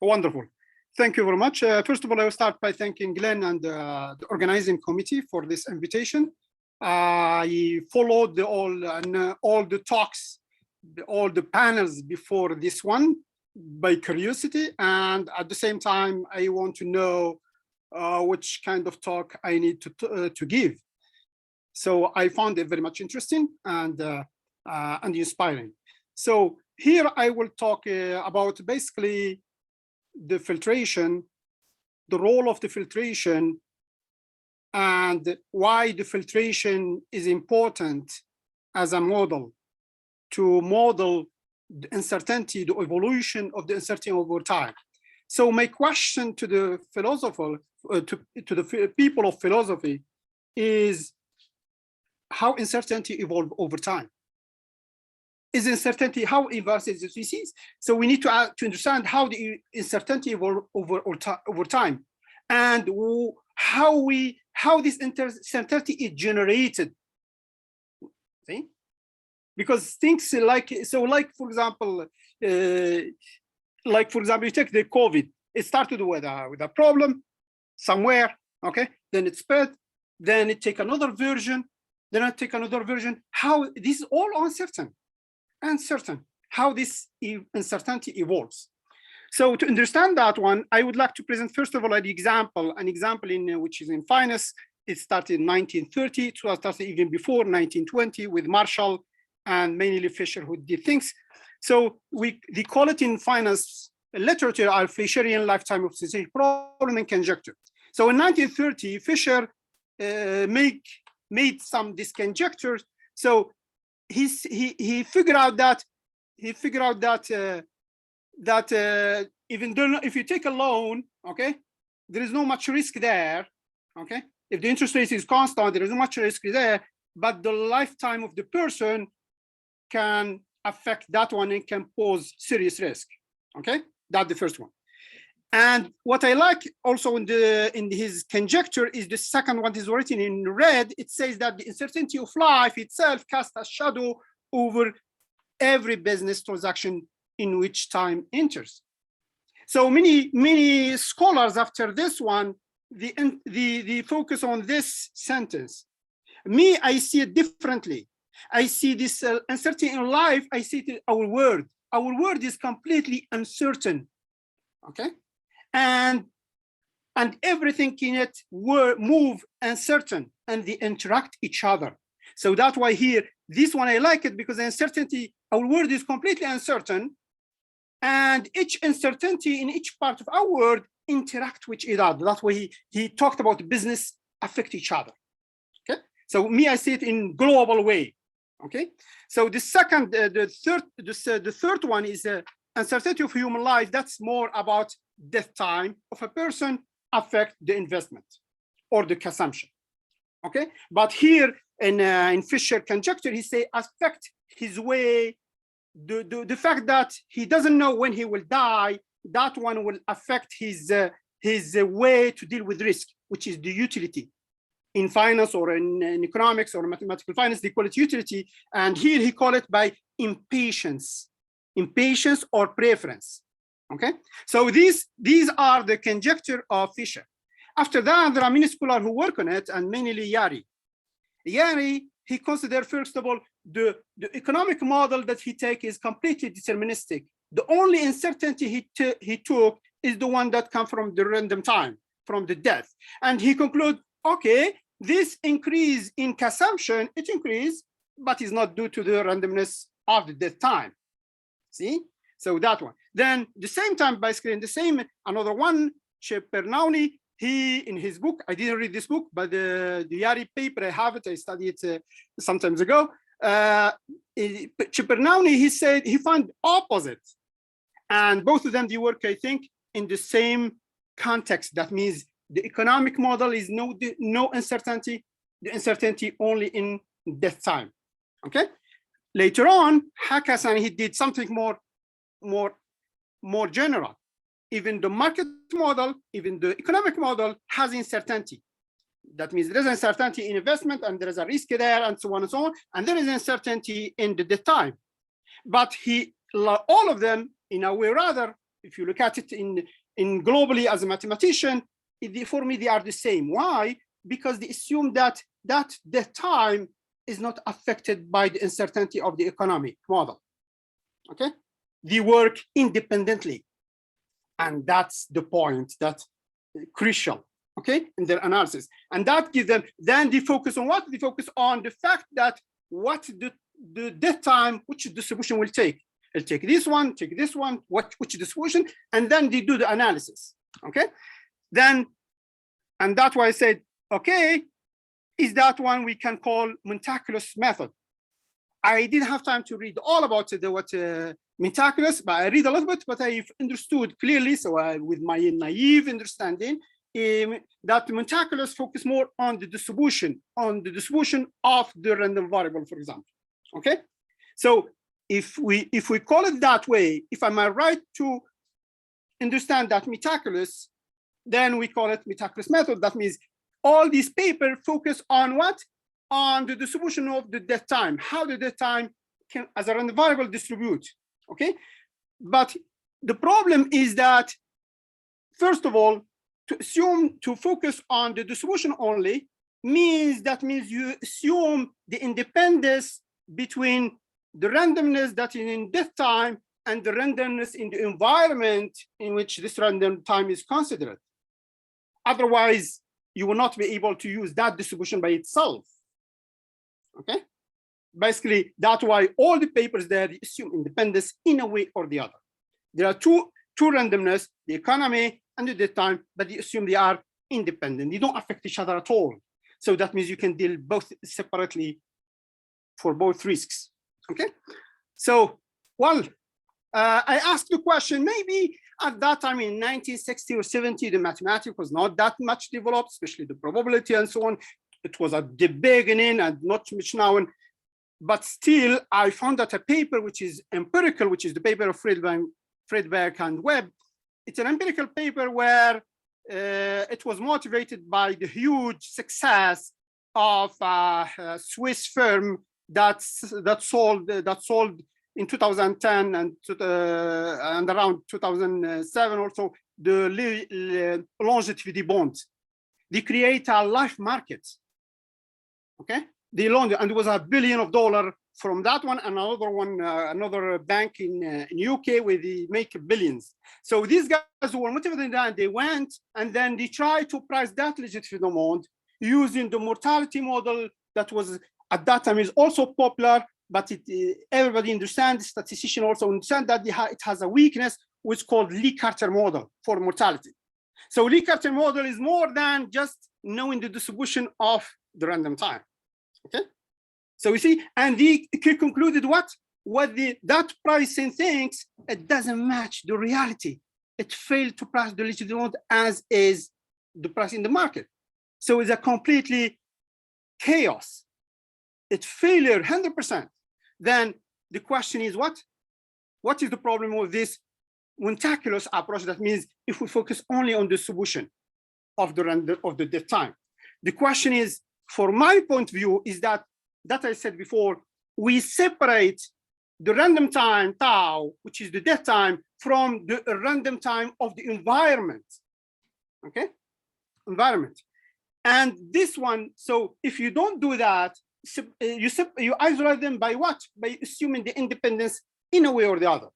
Wonderful. Thank you very much. First of all, I will start by thanking Glenn and the organizing committee for this invitation. I followed all the talks, all the panels before this one by curiosity, and at the same time, I want to know which kind of talk I need to give. So I found it very much interesting and inspiring. So here I will talk about basically the filtration, the role of the filtration, and why the filtration is important as a model to model the uncertainty, the evolution of the uncertainty over time. So my question to the philosopher, to the people of philosophy is, how uncertainty evolve over time? Is uncertainty how evolves the species? So we need to understand how the uncertainty evolve over time, and how this uncertainty is generated. See? Because things like for example, you take the COVID. It started with a problem somewhere, okay? Then it spread. Then it take another version. Then I take another version. How this is all uncertain, how this uncertainty evolves. So to understand that one, I would like to present first of all an example in which is in finance. It started in 1930. It was started even before 1920 with Marshall and mainly Fisher who did things. So they call it in finance literature are Fisherian lifetime of optimization problem and conjecture. So in 1930, Fisher made some these conjectures. So he figured out that even though if you take a loan, okay, there is no much risk there, okay. If the interest rate is constant, there is not much risk there, but the lifetime of the person can affect that one and can pose serious risk, okay. That's the first one. And what I like also in his conjecture is the second one is written in red. It says that the uncertainty of life itself casts a shadow over every business transaction in which time enters. So many scholars after this one the focus on this sentence. Me, I see it differently. I see this uncertainty in life. I see it in our world. Our world is completely uncertain. Okay, and everything in it move uncertain, and they interact each other. So that's why here, this one I like it, because the uncertainty, our world is completely uncertain, and each uncertainty in each part of our world interact with each other. That's why he talked about business affect each other. Okay, so me, I see it in global way. Okay, so the second, the third one is uncertainty of human life. That's more about death time of a person affect the investment or the consumption. Okay, but here in Fisher conjecture, he say affect his way. The fact that he doesn't know when he will die, that one will affect his way to deal with risk, which is the utility. In finance or in economics or mathematical finance, they call it utility. And here he call it by impatience or preference. Okay, so these are the conjecture of Fisher. After that, there are many scholars who work on it, and mainly Yari. He considered, first of all, the economic model that he take is completely deterministic. The only uncertainty he took is the one that comes from the random time, from the death. And he conclude, okay, this increase in consumption, it increased, but is not due to the randomness of the death time. See? So that one. Then the same time, basically in the same, another one, Cipernauni, he, in his book, I didn't read this book, but the Yari paper, I have it, I studied it some times ago. Cipernauni, he said, he found opposite. And both of them, they work, I think, in the same context. That means the economic model is no uncertainty, the uncertainty only in death time. Okay. Later on, Hakkasan, he did something more general. Even the market model, even the economic model has uncertainty. That means there is uncertainty in investment, and there is a risk there, and so on and so on. And there is uncertainty in the death time. But all of them, in a way, rather, if you look at it in globally as a mathematician, for me, they are the same. Why? Because they assume that death time is not affected by the uncertainty of the economic model. Okay, they work independently, and that's the point that's crucial. Okay, in their analysis, and that gives them. Then they focus on what? They focus on the fact that what the death time, which distribution will take. It'll take this one, which distribution, and then they do the analysis. Okay, then, and that's why I said, okay, is that one we can call Montaculus method. I didn't have time to read all about what Montaculus, but I read a little bit, but I've understood clearly. So with my naive understanding, that Montaculus focus more on the distribution of the random variable, for example. Okay, so if we call it that way, if I'm right to understand that Montaculus, then we call it Montaculus method. That means all these papers focus on what? On the distribution of the death time, how the death time can, as a random variable, distribute. Okay, but the problem is that, first of all, to focus on the distribution only means you assume the independence between the randomness that is in death time and the randomness in the environment in which this random time is considered. Otherwise, you will not be able to use that distribution by itself. Okay, basically that's why all the papers there assume independence in a way or the other. There are two randomness, the economy and the death time, but they assume they are independent. They don't affect each other at all. So that means you can deal both separately for both risks. Okay, so well, I asked the question, maybe at that time in 1960 or 70, the mathematics was not that much developed, especially the probability and so on. It was at the beginning and not much now. But still, I found that a paper which is empirical, which is the paper of Friedberg and Webb. It's an empirical paper where it was motivated by the huge success of a Swiss firm that sold in 2010 and around 2007 also the longevity bond. they create a life market. Okay, they launched, and it was $1 billion from that one, and another one, another bank in UK where they make billions. So these guys who were motivated in that, they went and then they tried to price that legitimate amount using the mortality model that was at that time is also popular, but everybody understands, statisticians also understand that it has a weakness, which is called Lee-Carter model for mortality. So Lee-Carter model is more than just knowing the distribution of the random time. Okay. So you see, and they concluded what that pricing thinks, it doesn't match the reality. It failed to price the legitimate as is the price in the market. So it's a completely chaos. It's failure 100%. Then the question is what is the problem with this meticulous approach? That means if we focus only on the solution of the death time. The question is, for my point of view, is that I said before, we separate the random time tau, which is the death time, from the random time of the environment. Okay, environment. And this one, so if you don't do that, you isolate them by what? By assuming the independence in a way or the other.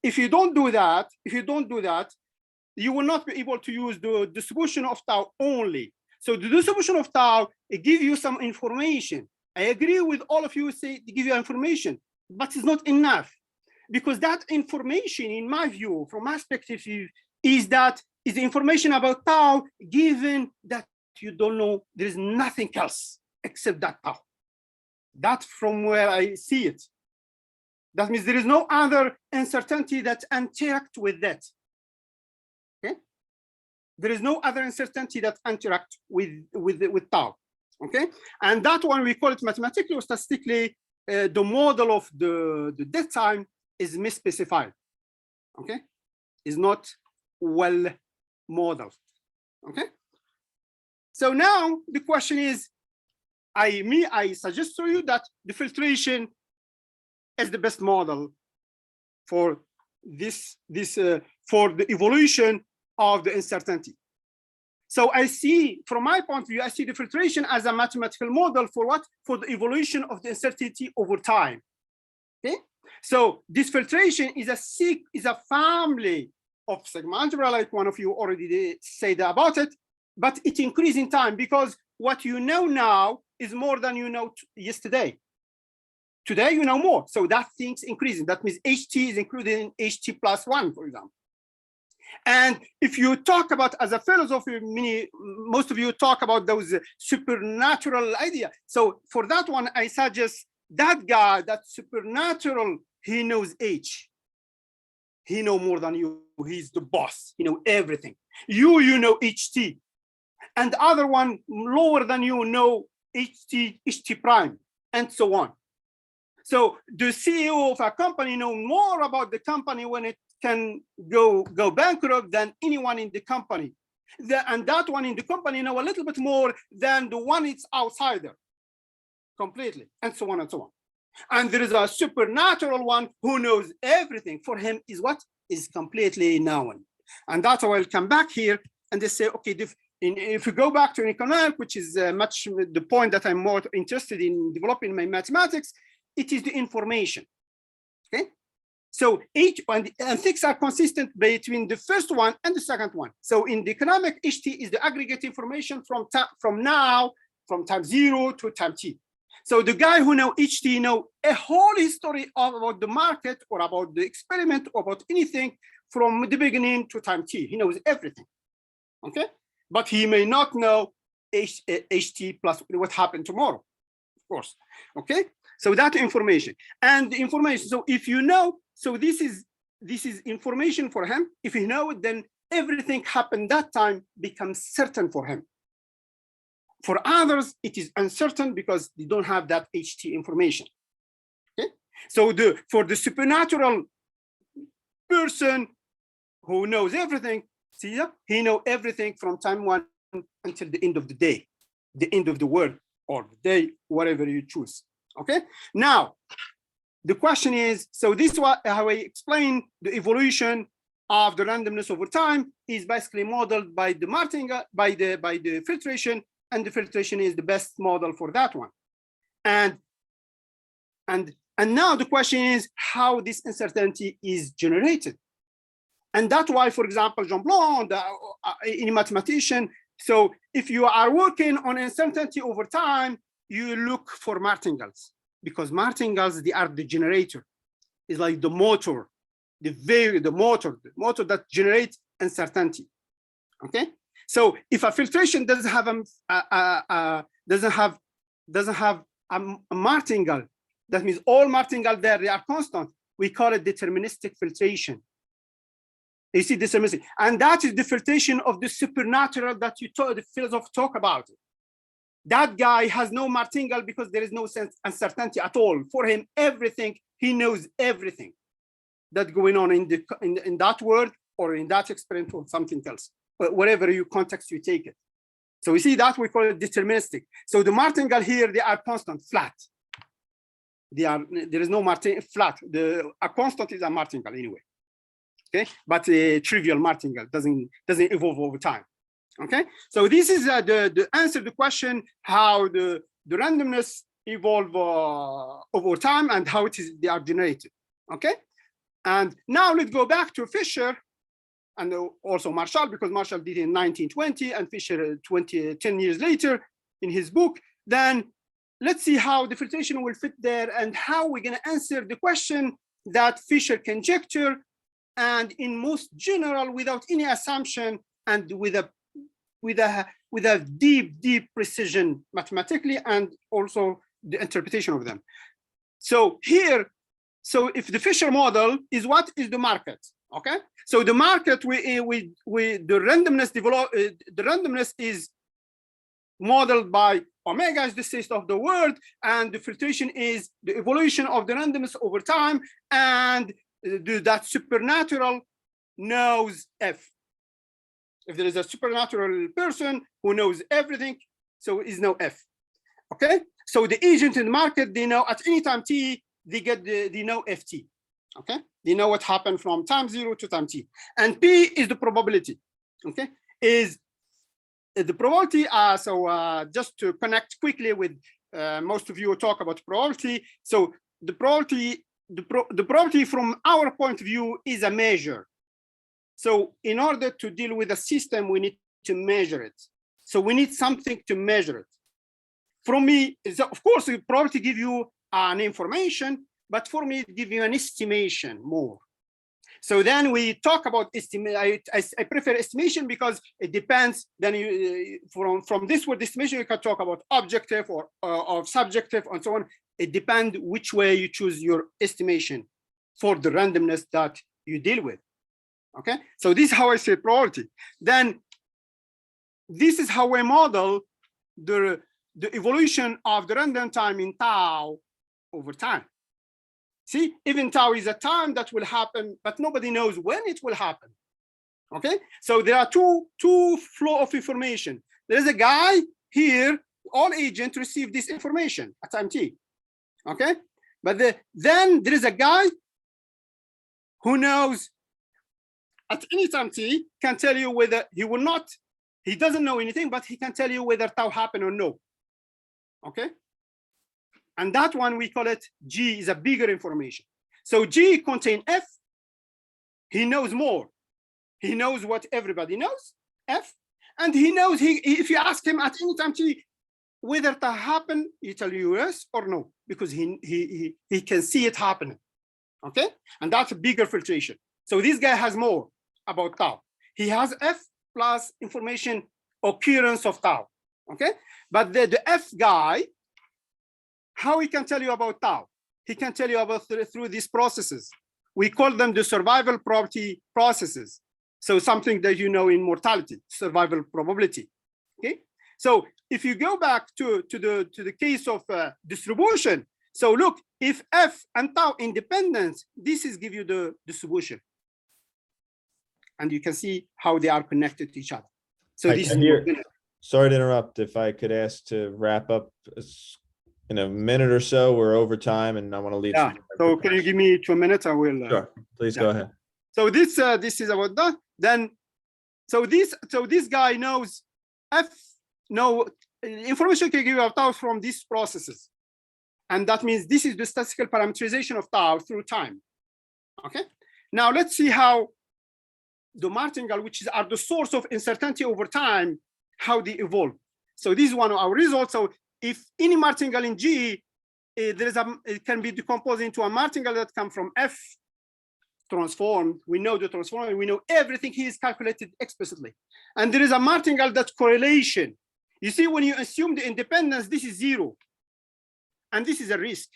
If you don't do that, you will not be able to use the distribution of tau only. So the distribution of tau, it gives you some information. I agree with all of you say to give you information, but it's not enough, because that information, in my view, from my perspective, is the information about tau, given that you don't know, there is nothing else except that tau. That's from where I see it. That means there is no other uncertainty that interact with that. Okay, there is no other uncertainty that interact with tau. Okay, and that one we call it mathematically or statistically. The model of the death time is misspecified. Okay, is not well modeled. Okay, so now the question is, I suggest to you that the filtration is the best model for this for the evolution of the uncertainty. So I see, from my point of view, I see the filtration as a mathematical model for what? For the evolution of the uncertainty over time. Okay, so this filtration is a family of sigma algebra, like one of you already said about it, but it increases in time because what you know now is more than you know yesterday. Today you know more, so that thing's increasing. That means HT is included in HT plus 1, for example. And if you talk about, as a philosopher, most of you talk about those supernatural idea. So for that one, I suggest that guy, that supernatural, he knows H. He knows more than you. He's the boss. He knows everything. You know HT. And the other one, lower than you, know HT prime, and so on. So the CEO of a company knows more about the company when it can go bankrupt than anyone in the company. And that one in the company know a little bit more than the one it's outsider, completely, and so on and so on. And there is a supernatural one who knows everything. For him is what? Is completely known. And that's why I'll come back here and they say, okay, if you go back to economics, which is much the point that I'm more interested in developing my mathematics, it is the information. Okay, so each and things are consistent between the first one and the second one. So in the economic, HT is the aggregate information from time 0 to time t. So the guy who know HT know a whole history about the market or about the experiment or about anything from the beginning to time t. He knows everything. Okay, but he may not know HT plus what happened tomorrow, of course. Okay, so that information and the information. So if you know, so this is information for him. If you know it, then everything happened that time becomes certain for him. For others, it is uncertain because they don't have that HT information. Okay, so for the supernatural person who knows everything, see, he knows everything from time 1 until the end of the day, the end of the world, or the day, whatever you choose. Okay, now the question is, so this is how I explain the evolution of the randomness over time is basically modeled by the martingale, by the filtration, and the filtration is the best model for that one. And now the question is how this uncertainty is generated. And that's why, for example, Jeanblanc, in a mathematician, so if you are working on uncertainty over time, you look for martingales, because martingales, they are the generator. It's like the motor, the motor that generates uncertainty. Okay, so if a filtration doesn't have a martingale, that means all martingale there, they are constant. We call it deterministic filtration. You see, deterministic, and that is the filtration of the supernatural that the philosopher talk about. That guy has no martingale because there is no uncertainty at all. For him, everything, he knows everything that's going on in that world or in that experiment or something else, but whatever you context you take it. So we see that we call it deterministic. So the martingale here, they are constant, flat. There is no martingale, flat. A constant is a martingale anyway. Okay, but a trivial martingale doesn't evolve over time. Okay, so this is the answer to the question how the randomness evolve over time and how they are generated. Okay, and now let's go back to Fisher and also Marshall, because Marshall did it in 1920 and Fisher 10 years later in his book. Then let's see how the filtration will fit there and how we're going to answer the question that Fisher conjecture, and in most general, without any assumption, and with a deep precision mathematically, and also the interpretation of them. So here, so if the Fisher model is what is the market, okay? So the market, the randomness is modeled by omega is the state of the world, and the filtration is the evolution of the randomness over time, and that supernatural knows F. If there is a supernatural person who knows everything, so is no F. Okay, so the agent in the market, they know at any time t, they know ft. Okay, they know what happened from time 0 to time t, and p is the probability. Okay, is the probability. Just to connect quickly with most of you talk about probability. So the probability. The probability from our point of view is a measure. So in order to deal with a system, we need to measure it. So we need something to measure it. From me, of course, the probability give you an information, but for me, it gives you an estimation more. So then we talk about estimate. I prefer estimation because it depends. Then you, from this word estimation, you can talk about objective or subjective and so on. It depends which way you choose your estimation for the randomness that you deal with. Okay, so this is how I say probability. Then this is how I model the evolution of the random time in tau over time. See, even tau is a time that will happen, but nobody knows when it will happen. Okay, so there are two flow of information. There is a guy here, all agents receive this information at time t. Okay, but then there is a guy who knows at any time t, can tell you whether he doesn't know anything, but he can tell you whether tau happened or no. Okay, and that one we call it G, is a bigger information. So G contains F. He knows more. He knows what everybody knows, F, and he knows if you ask him at any time t whether that happened, he tell you yes or no, because he can see it happening. Okay, and that's a bigger filtration. So this guy has more about tau. He has F plus information occurrence of tau. Okay, but the F guy, how he can tell you about tau? He can tell you about through these processes. We call them the survival probability processes. So something that you know in mortality, survival probability. Okay, so if you go back to the case of distribution, so look, if F and tau independent, this is give you the distribution, and you can see how they are connected to each other. So this is sorry to interrupt. If I could ask to wrap up in a minute or so, we're over time, and I want to leave. Yeah. So can you give me 2 minutes? I will. Sure. Please go ahead. So this is about that. Then, so this guy knows information can give out tau from these processes, and that means this is the statistical parameterization of tau through time. Okay. Now let's see how the martingale, which are the source of uncertainty over time, how they evolve. So this is one of our results. So if any martingale in G, it can be decomposed into a martingale that comes from F transformed. We know the transform, we know everything he is calculated explicitly. And there is a martingale that's correlation. You see, when you assume the independence, this is 0. And this is a risk.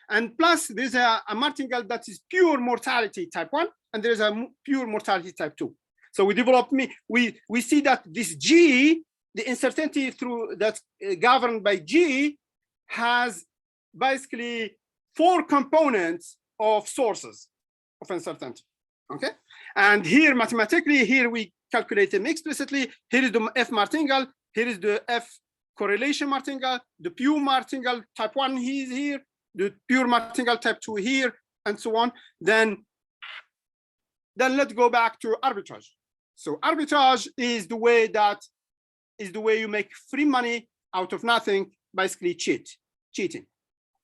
And plus, there's a martingale that is pure mortality type 1, and there's a pure mortality type 2. So we develop, we see that this G, the uncertainty through that's governed by G, has basically 4 components of sources of uncertainty. Okay. And here, mathematically, here we calculate them explicitly. Here is the F martingale. Here is the F correlation martingale, the pure martingale type 1 is here, the pure martingale type 2 here, and so on. Then let's go back to arbitrage. So arbitrage is the way you make free money out of nothing, basically cheating.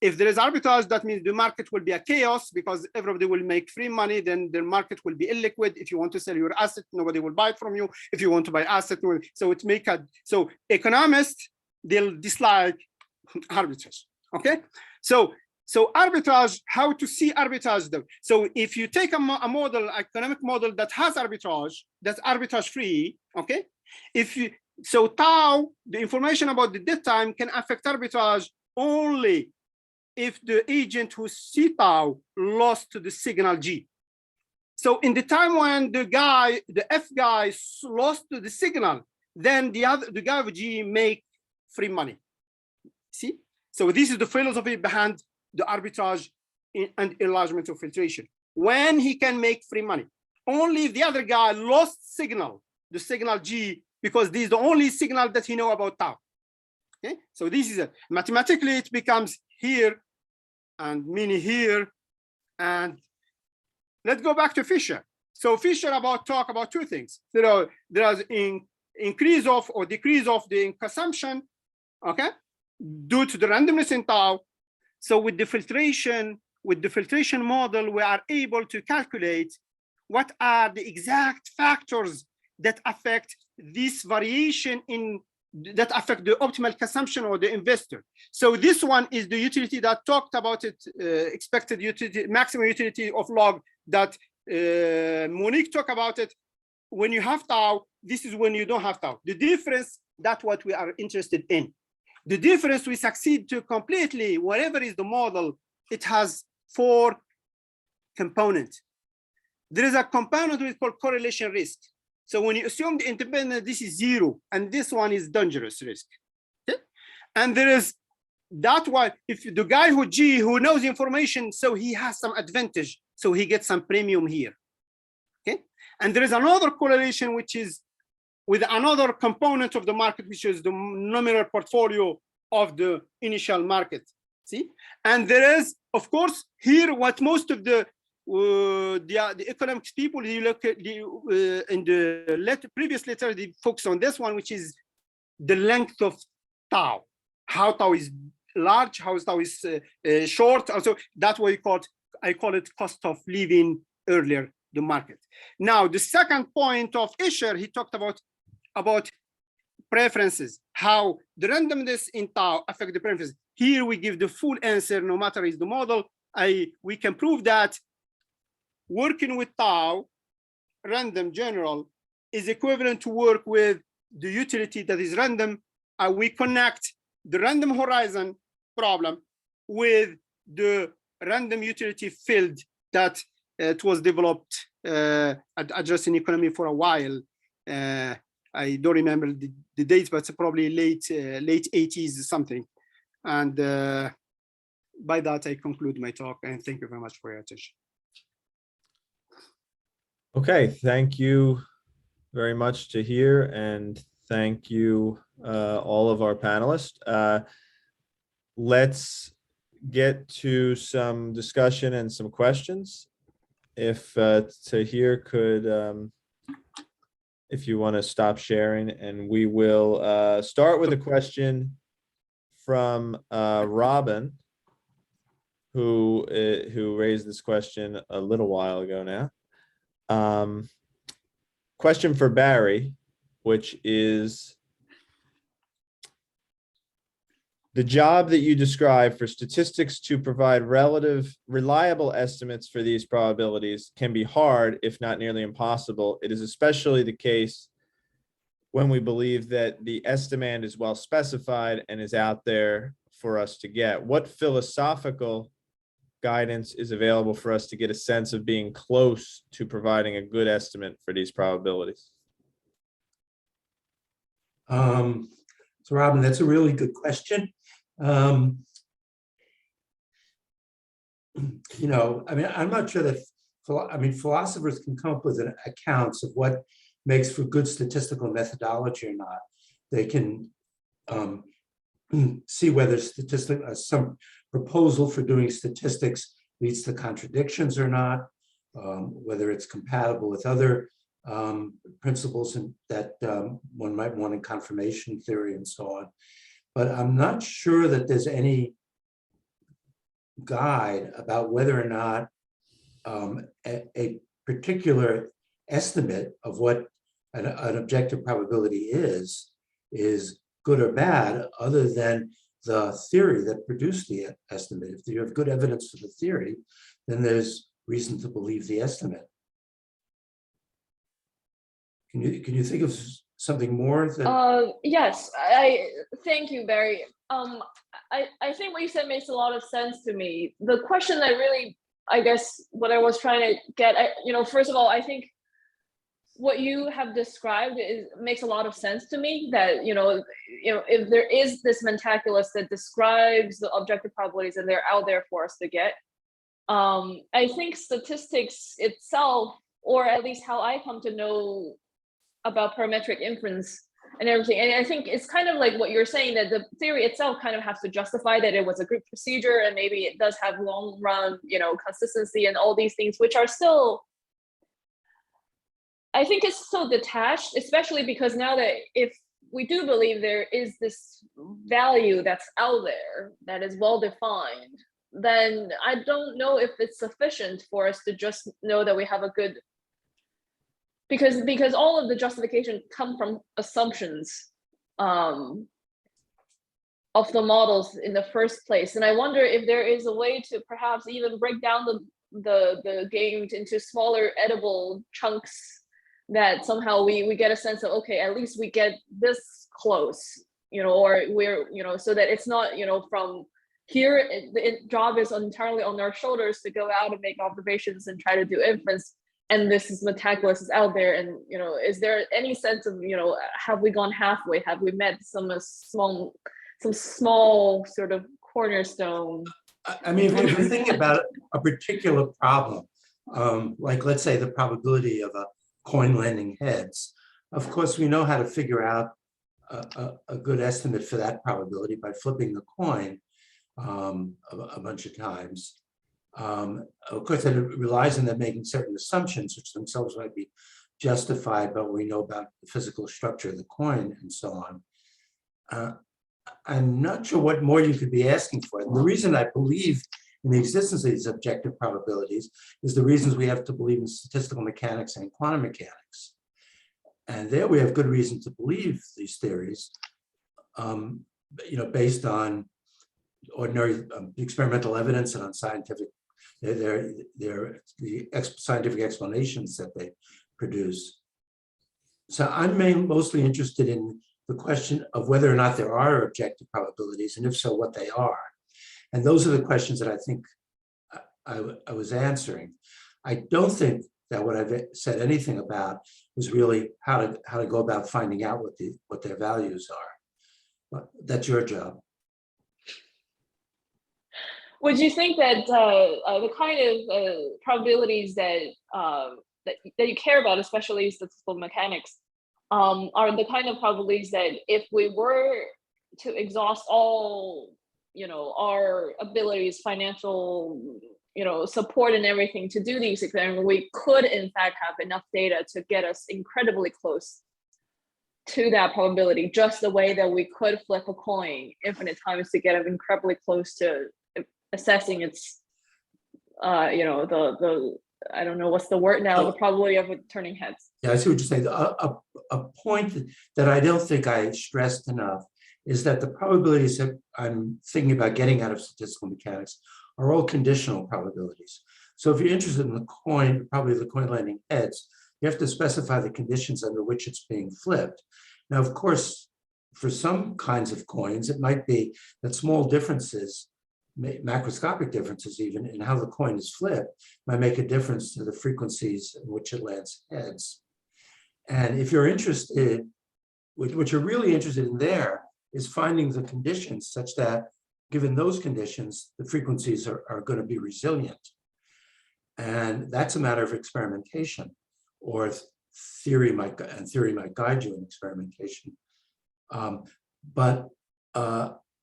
If there is arbitrage, that means the market will be a chaos because everybody will make free money, then the market will be illiquid. If you want to sell your asset, nobody will buy it from you. If you want to buy asset, so economists, they'll dislike arbitrage. Okay, so arbitrage, how to see arbitrage though? So if you take a model, economic model that has arbitrage, that's arbitrage free. Okay, so tau, the information about the dead time can affect arbitrage only if the agent who see tau lost the signal G. So in the time when the F guy lost the signal, then the guy with G make free money. See? So this is the philosophy behind the arbitrage and enlargement of filtration. When he can make free money, only if the other guy lost the signal G, because this is the only signal that he know about tau. Okay, so this is it. Mathematically, it becomes here and mini here. And let's go back to Fisher. So Fisher talk about 2 things. There is increase of or decrease of the consumption, okay, due to the randomness in tau. So with the filtration model, we are able to calculate what are the exact factors that affect this variation that affect the optimal consumption or the investor. So this one is the utility that talked about it, expected utility, maximum utility of log that Monique talked about it. When you have tau, this is when you don't have tau. The difference, that's what we are interested in. The difference we succeed to completely, whatever is the model, it has 4 components. There is a component we call correlation risk. So when you assume the independence, this is 0, and this one is dangerous risk. Okay? And there is that one, if the guy who knows information, so he has some advantage, so he gets some premium here. Okay? And there is another correlation, which is with another component of the market, which is the nominal portfolio of the initial market. See? And there is, of course, here what most of the economics people, you look at in the previous letter, they focus on this one, which is the length of tau, how tau is large, how tau is short. Also, that's what I call it cost of leaving earlier the market. Now, the second point of Escher, he talked about preferences, how the randomness in tau affect the preferences. Here we give the full answer, no matter is the model. We can prove that working with tau, random general, is equivalent to work with the utility that is random. We connect the random horizon problem with the random utility field that it was developed addressing economy for a while. I don't remember the dates, but it's probably late 80s something. And by that, I conclude my talk, and thank you very much for your attention. Okay, thank you very much, Tahir, and thank you all of our panelists. Let's get to some discussion and some questions. if Tahir could, if you want to stop sharing, and we will start with a question from Robin, who raised this question a little while ago now. Question for Barry, which is, the job that you describe for statistics to provide reliable estimates for these probabilities can be hard, if not nearly impossible. It is especially the case when we believe that the estimand is well specified and is out there for us to get. What philosophical guidance is available for us to get a sense of being close to providing a good estimate for these probabilities? So Robin, that's a really good question. You know, I mean, I'm not sure that, philosophers can come up with accounts of what makes for good statistical methodology or not. They can see whether some proposal for doing statistics leads to contradictions or not, whether it's compatible with other principles that one might want in confirmation theory and so on. But I'm not sure that there's any guide about whether or not a particular estimate of what an objective probability is good or bad, other than the theory that produced the estimate. If you have good evidence for the theory, then there's reason to believe the estimate. Can you think of something more? Yes, I thank you, Barry. I think what you said makes a lot of sense to me. The question that really, I guess, what I was trying to get at, you know, first of all, I think what you have described makes a lot of sense to me. That you know, if there is this mentaculus that describes the objective probabilities and they're out there for us to get, I think statistics itself, or at least how I come to know about parametric inference and everything. And I think it's kind of like what you're saying, that the theory itself kind of has to justify that it was a group procedure, and maybe it does have long run, you know, consistency and all these things, which are still, I think it's so detached, especially because now that if we do believe there is this value that's out there that is well defined, then I don't know if it's sufficient for us to just know that we have a good, because all of the justification come from assumptions of the models in the first place. And I wonder if there is a way to perhaps even break down the game into smaller edible chunks, that somehow we get a sense of, okay, at least we get this close, you know, or we're, you know, so that it's not, you know, from here, the job is entirely on our shoulders to go out and make observations and try to do inference. And this is metaculus is out there, and you know, is there any sense of, you know, have we gone halfway? Have we met some small sort of cornerstone? I mean, if you're thinking about a particular problem, like let's say the probability of a coin landing heads, of course we know how to figure out a good estimate for that probability by flipping the coin a bunch of times. Of course, it relies on them making certain assumptions, which themselves might be justified, but we know about the physical structure of the coin and so on. I'm not sure what more you could be asking for. And the reason I believe in the existence of these objective probabilities is the reasons we have to believe in statistical mechanics and quantum mechanics. And there we have good reason to believe these theories, you know, based on ordinary experimental evidence and on scientific, the scientific explanations that they produce. So I'm mostly interested in the question of whether or not there are objective probabilities, and if so, what they are. And those are the questions that I think I was answering. I don't think that what I've said anything about was really how to go about finding out what their values are. But that's your job. Would you think that the kind of probabilities that you care about, especially statistical mechanics, are the kind of probabilities that if we were to exhaust all, you know, our abilities, financial, support and everything to do these experiments, we could in fact have enough data to get us incredibly close to that probability, just the way that we could flip a coin infinite times to get incredibly close to assessing its, the I don't know what's the word now, the probability of it turning heads. Yeah, I see what you're saying. A point that I don't think I stressed enough is that the probabilities that I'm thinking about getting out of statistical mechanics are all conditional probabilities. So if you're interested in the coin, probably the coin landing heads, you have to specify the conditions under which it's being flipped. Now, of course, for some kinds of coins, it might be that small differences, macroscopic differences even, in how the coin is flipped might make a difference to the frequencies in which it lands heads. And if you're interested, what you're really interested in there is finding the conditions such that, given those conditions, the frequencies are going to be resilient. And that's a matter of experimentation, or theory might guide you in experimentation.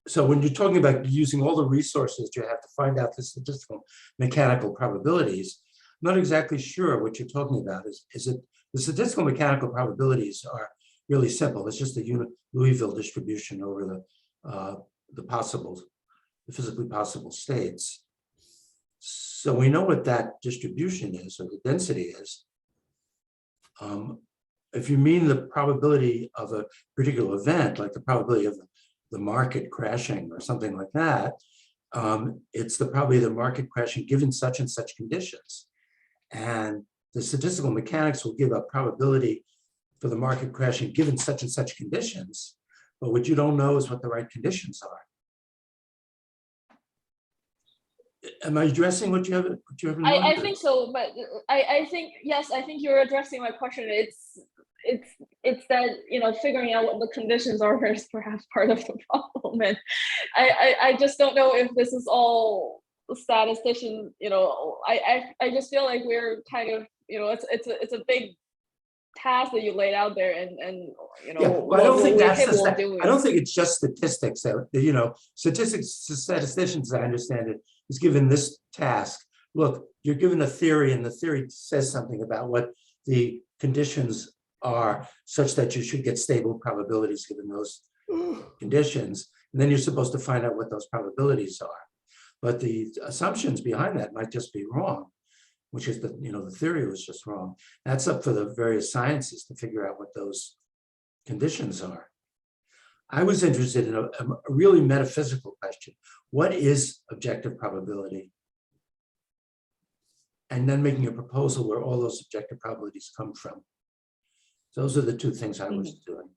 So when you're talking about using all the resources you have to find out the statistical mechanical probabilities, I'm not exactly sure what you're talking about. Is it the statistical mechanical probabilities are really simple. It's just the Louisville distribution over the physically possible states. So we know what that distribution is, or the density is. If you mean the probability of a particular event, like the probability of the market crashing or something like that, it's the probability of the market crashing given such and such conditions. And the statistical mechanics will give a probability for the market crashing given such and such conditions, but what you don't know is what the right conditions are. Am I addressing what you have in mind? I think so, but I think, yes, I think you're addressing my question. It's that, figuring out what the conditions are is perhaps part of the problem. And I just don't know if this is all statistician, I just feel like we're kind of, it's a big task that you laid out there, and yeah, well, I don't think I don't think it's just statistics that, statisticians, I understand it, is given this task. Look, you're given a theory, and the theory says something about what the conditions are such that you should get stable probabilities given those conditions. And then you're supposed to find out what those probabilities are. But the assumptions behind that might just be wrong, which is that, the theory was just wrong. That's up for the various sciences to figure out what those conditions are. I was interested in a really metaphysical question. What is objective probability? And then making a proposal where all those objective probabilities come from. Those are the two things I was doing.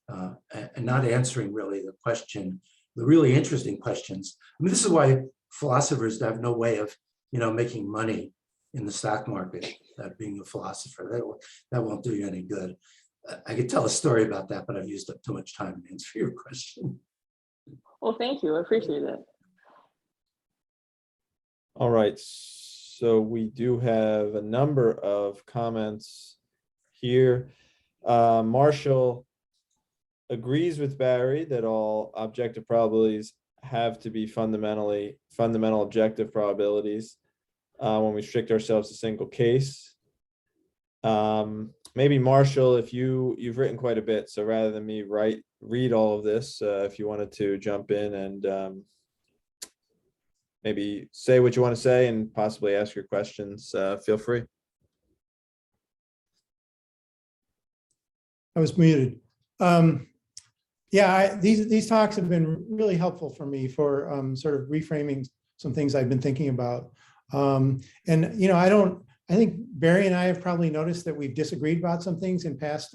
And not answering really the question, the really interesting questions. I mean, this is why philosophers have no way of, making money in the stock market, being a philosopher. That won't do you any good. I could tell a story about that, but I've used up too much time to answer your question. Well, thank you. I appreciate it. All right. So we do have a number of comments here. Marshall agrees with Barry that all objective probabilities have to be fundamental objective probabilities when we restrict ourselves to single case. Maybe Marshall, if you've written quite a bit, so rather than me read all of this, if you wanted to jump in and maybe say what you want to say and possibly ask your questions, feel free. I was muted. Yeah, these talks have been really helpful for me for sort of reframing some things I've been thinking about. I think Barry and I have probably noticed that we've disagreed about some things in past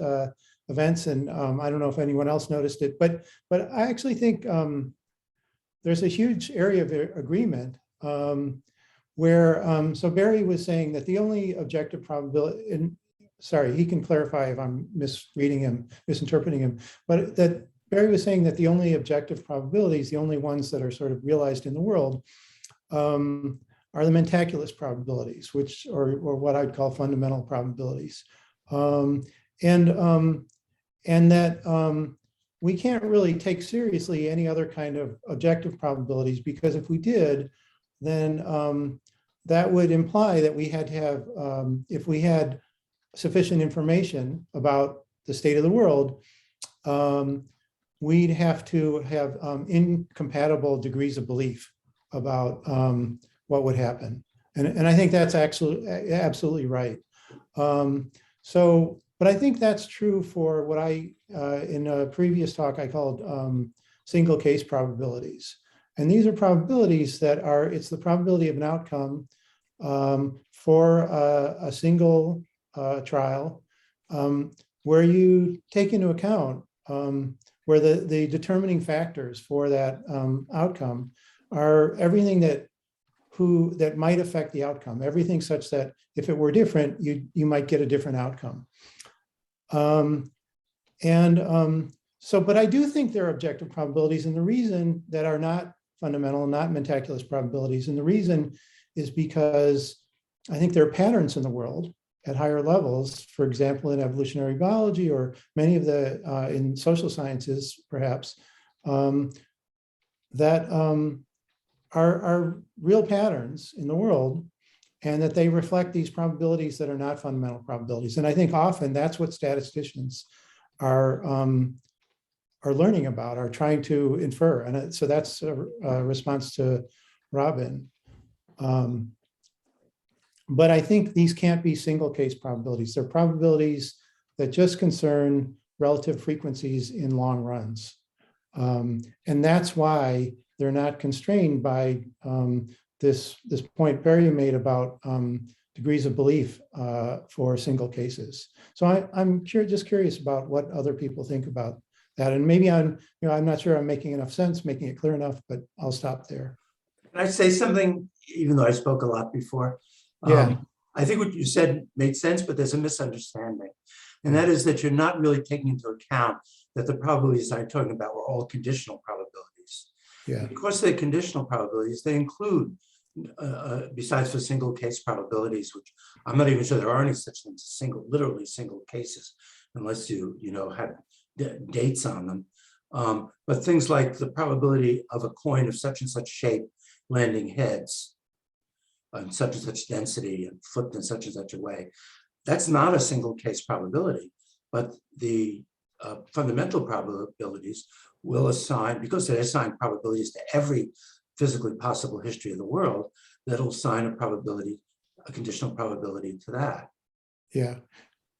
events, and I don't know if anyone else noticed it, but I actually think there's a huge area of agreement where, so Barry was saying that the only objective probability, and sorry, he can clarify if I'm misreading him, misinterpreting him, but that Barry was saying that the only objective probabilities, the only ones that are sort of realized in the world, are the mentaculous probabilities, which or what I'd call fundamental probabilities, and that we can't really take seriously any other kind of objective probabilities, because if we did, then that would imply that we had to have, if we had sufficient information about the state of the world, we'd have to have incompatible degrees of belief about what would happen. And I think that's actually absolutely right. But I think that's true for what I, in a previous talk, I called single case probabilities. And these are probabilities that are, it's the probability of an outcome for a single trial where you take into account where the determining factors for that outcome are everything that might affect the outcome, everything such that if it were different, you might get a different outcome. But I do think there are objective probabilities, and the reason that are not fundamental, not mentaculous probabilities, and the reason is because I think there are patterns in the world at higher levels, for example, in evolutionary biology or many of the, in social sciences, perhaps, that are real patterns in the world, and that they reflect these probabilities that are not fundamental probabilities. And I think often that's what statisticians are learning about, are trying to infer. And so that's a response to Robin. But I think these can't be single case probabilities. They're probabilities that just concern relative frequencies in long runs. And that's why they're not constrained by this point Barry made about degrees of belief for single cases. So I'm just curious about what other people think about that. And maybe I'm not sure I'm making enough sense, making it clear enough, but I'll stop there. Can I say something, even though I spoke a lot before? Yeah. I think what you said made sense, but there's a misunderstanding. And that is that you're not really taking into account that the probabilities I'm talking about were all conditional probabilities. Yeah. Because they're conditional probabilities, they include, besides for single case probabilities, which I'm not even sure there are any such things as literally single cases, unless you have dates on them. But things like the probability of a coin of such and such shape landing heads, and such and such density and flipped in such and such a way. That's not a single case probability, but the fundamental probabilities will assign, because they assign probabilities to every physically possible history of the world, that'll assign a probability, a conditional probability to that. Yeah.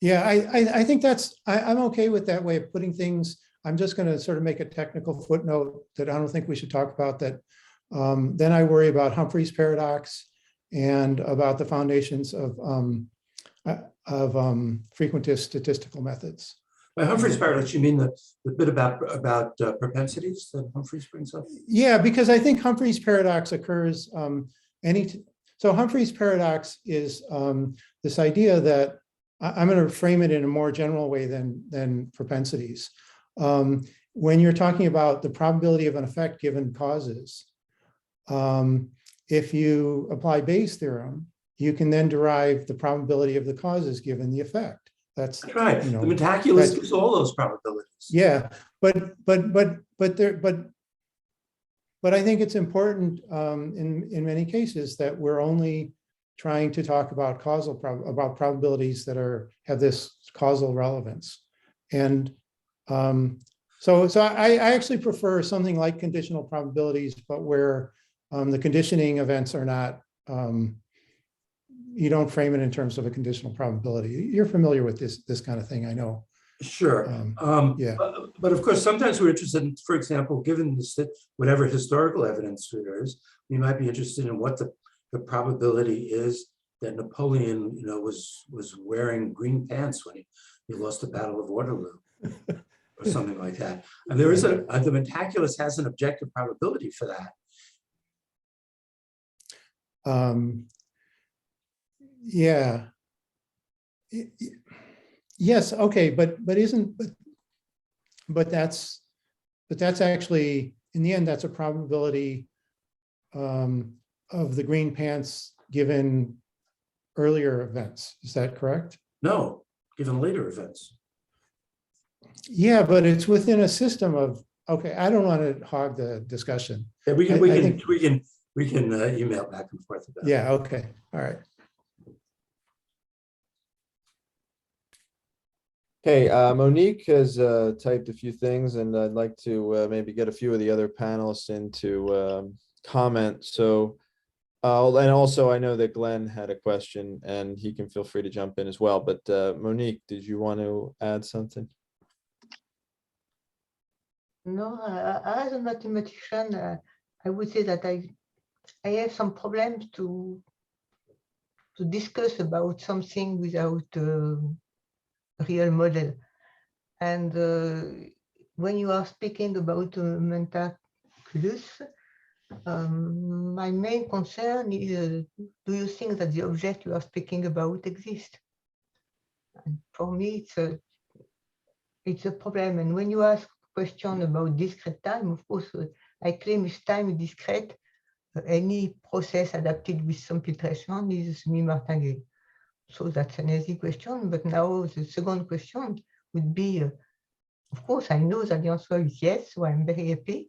Yeah, I think I'm okay with that way of putting things. I'm just going to sort of make a technical footnote that I don't think we should talk about that. Then I worry about Humphrey's paradox and about the foundations of frequentist statistical methods. By Humphrey's paradox, you mean the bit about propensities that Humphreys brings up? Yeah, because I think Humphrey's paradox occurs so Humphrey's paradox is this idea that I'm going to frame it in a more general way than propensities. When you're talking about the probability of an effect given causes, if you apply Bayes' theorem, you can then derive the probability of the causes given the effect. That's right. The metaculus gives all those probabilities. Yeah, but I think it's important in many cases that we're only trying to talk about probabilities that have this causal relevance. And so I actually prefer something like conditional probabilities, but where the conditioning events are not, you don't frame it in terms of a conditional probability. You're familiar with this kind of thing, I know. Sure. Yeah. But of course, sometimes we're interested in, for example, given whatever historical evidence there is, we might be interested in what the probability is that Napoleon, was wearing green pants when he lost the Battle of Waterloo, or something like that. And there is the metaculus has an objective probability for that. Yeah. Yes. Okay. But that's actually, in the end, that's a probability of the green pants given earlier events. Is that correct? No, given later events. Yeah, but it's within a system of, okay, I don't want to hog the discussion. Yeah, we we can email back and forth about it. Yeah, okay, all right. Okay, Monique has typed a few things, and I'd like to maybe get a few of the other panelists in to comment. So, and also I know that Glenn had a question, and he can feel free to jump in as well. But Monique, did you want to add something? No, as a mathematician, I would say that I have some problems to discuss about something without a real model. And when you are speaking about mental calculus, my main concern is, do you think that the object you are speaking about exists? And for me, it's a problem. And when you ask a question about discrete time, of course, I claim if time is discrete, any process adapted with some filtration is semi-martingale. So that's an easy question. But now the second question would be, of course, I know that the answer is yes, so I'm very happy.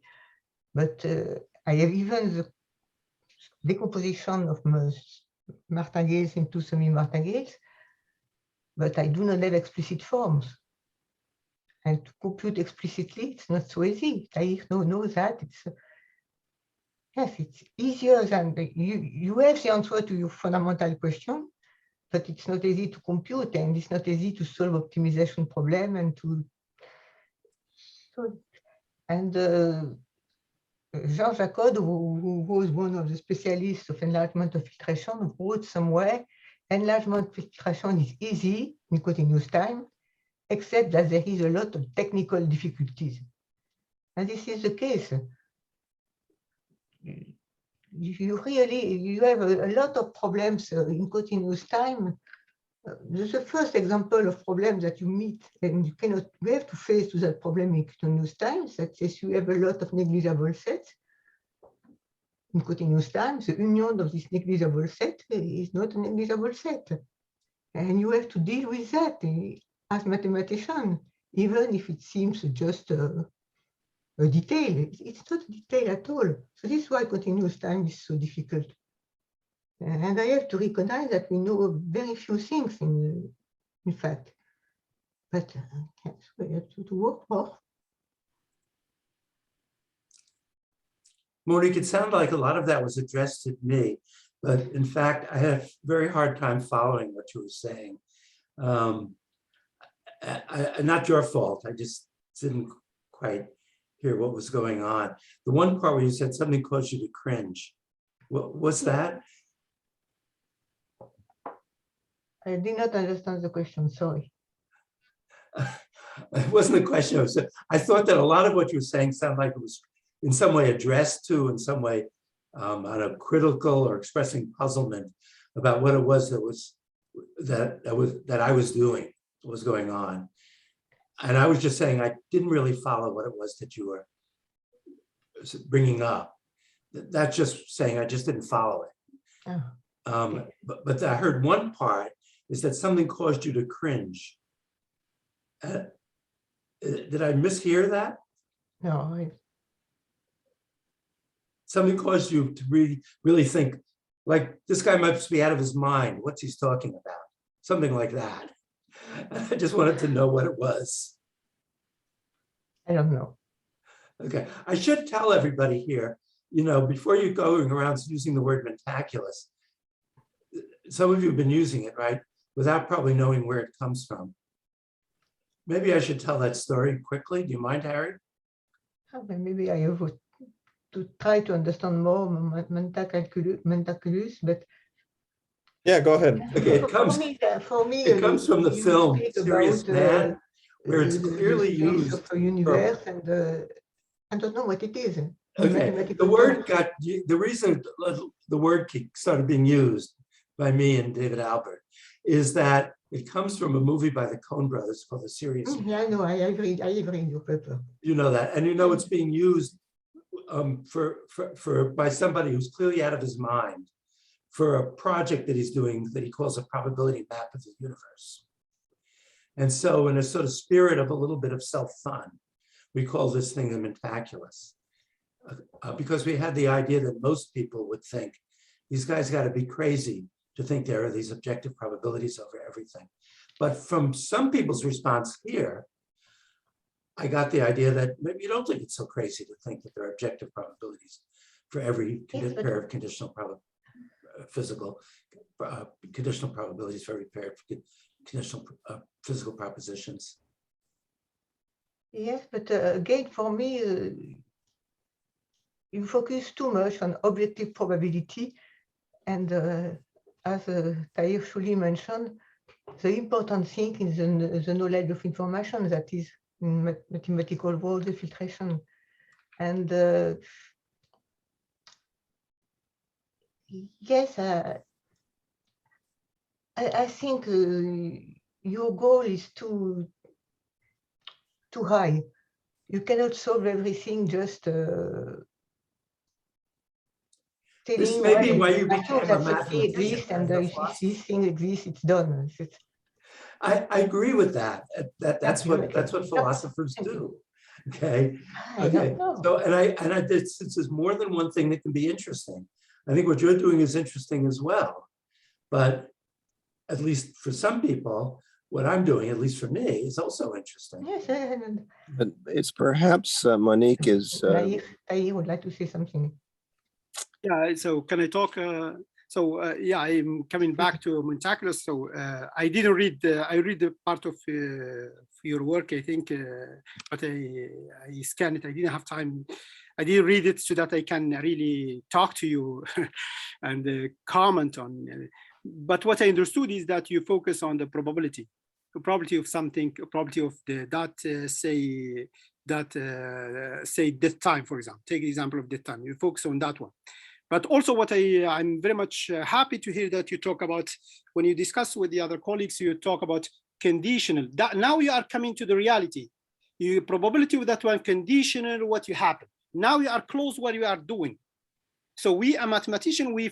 But I have even the decomposition of martingales into semi-martingales, but I do not have explicit forms. And to compute explicitly, it's not so easy. Tahir knows that. Yes, it's easier than you have the answer to your fundamental question, but it's not easy to compute, and it's not easy to solve optimization problem and to. Jean Jacob, who was one of the specialists of enlargement of filtration, wrote somewhere, enlargement filtration is easy in continuous time, except that there is a lot of technical difficulties. And this is the case. You have a lot of problems in continuous time. The first example of problem that you meet, and you have to face to that problem in continuous time, that is you have a lot of negligible sets in continuous time. The union of this negligible set is not a negligible set. And you have to deal with that as mathematician, even if it seems just a detail. It's not a detail at all. So this is why continuous time is so difficult. And I have to recognize that we know very few things, in fact. But yes, we have to work more. Monique, it sounded like a lot of that was addressed to me, but in fact, I had a very hard time following what you were saying. Not your fault, I just didn't quite hear what was going on. The one part where you said something caused you to cringe, what was that? I did not understand the question, sorry. It wasn't a question. I thought that a lot of what you were saying sounded like it was in some way addressed to, in some way, out of critical or expressing puzzlement about what it was that I was doing, what was going on. And I was just saying I didn't really follow what it was that you were bringing up. That's just saying I just didn't follow it. Oh. But I heard one part is that something caused you to cringe. Did I mishear that? No. Something caused you to really think, like, this guy must be out of his mind. What's he talking about? Something like that. I just wanted to know what it was. I don't know. Okay, I should tell everybody here, before you going around using the word mentaculous, some of you have been using it, right? Without probably knowing where it comes from. Maybe I should tell that story quickly. Do you mind, Harry? Maybe I have to try to understand more mentaculus, but yeah, go ahead. Okay, it comes from the film Serious Man, where it's clearly used of a universe, and I don't know what it is. Okay, the reason the word started being used by me and David Albert is that it comes from a movie by the Coen brothers called The Serious Man. Yeah, I know, I agree in your paper. You know that, and it's being used by somebody who's clearly out of his mind for a project that he's doing that he calls a probability map of the universe. And so in a sort of spirit of a little bit of self-fun, we call this thing the mentaculus. because we had the idea that most people would think these guys got to be crazy to think there are these objective probabilities over everything. But from some people's response here, I got the idea that maybe you don't think it's so crazy to think that there are objective probabilities for every pair of conditional physical conditional probabilities for every pair of conditional physical propositions. Yes, but again, for me, you focus too much on objective probability. And as Tahir Choulli mentioned, the important thing is the knowledge of information that is in mathematical world, the filtration. And yes, I think your goal is too high. You cannot solve everything just This may be why you became a that mathematician. exists, and if this thing exists, it's done. I agree with that. That's what philosophers do. Okay. Okay. So this is more than one thing that can be interesting. I think what you're doing is interesting as well. But at least for some people, what I'm doing, at least for me, is also interesting. Yes, But it's perhaps Monique is. Tahir would like to say something. Yeah, so can I talk? Yeah, I'm coming back to Montaculus. So I didn't read, I read the part of your work, I think, but I scanned it. I didn't have time. I didn't read it so that I can really talk to you and comment on. But what I understood is that you focus on the probability of something, probability of the say death time, for example. Take the example of death time. You focus on that one. But also what I'm very much happy to hear that you talk about, when you discuss with the other colleagues, you talk about conditional. That now you are coming to the reality. Your probability of that one conditional what you happen. Now you are close what you are doing. So we, a mathematician, we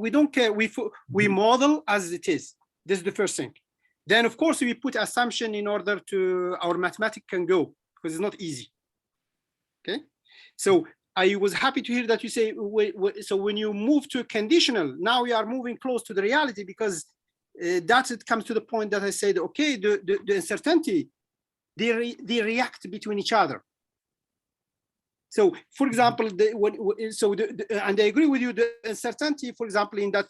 don't care. We model as it is. This is the first thing. Then of course we put assumption in order to our mathematics can go, because it's not easy. Okay, so I was happy to hear that you say, so when you move to conditional, now we are moving close to the reality, because that it comes to the point that I said, okay, the uncertainty, they react between each other. So, for example, and I agree with you, the uncertainty, for example, in that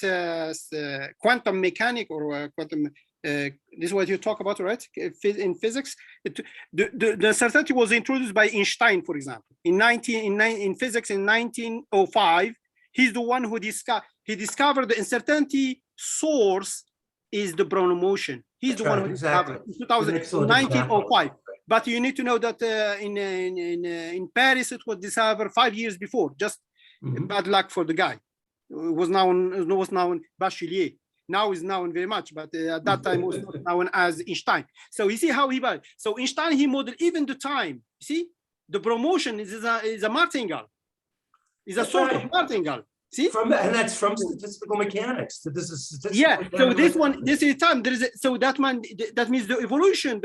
quantum mechanic or quantum, this is what you talk about, right? In physics, the uncertainty was introduced by Einstein, for example, in physics in 1905. He's the one who discovered the uncertainty source is the Brown motion. He's the one who discovered it in 1905. But you need to know that in Paris, it was discovered 5 years before. Just bad luck for the guy. It was known Bachelier. Now is known very much, but at that time was not known as Einstein. So you see how so Einstein, he modeled even the time. You see, the Brown motion is a martingale. Is a sort of martingale. See, and that's from statistical mechanics. So this is statistical so this is time. There is so that means the evolution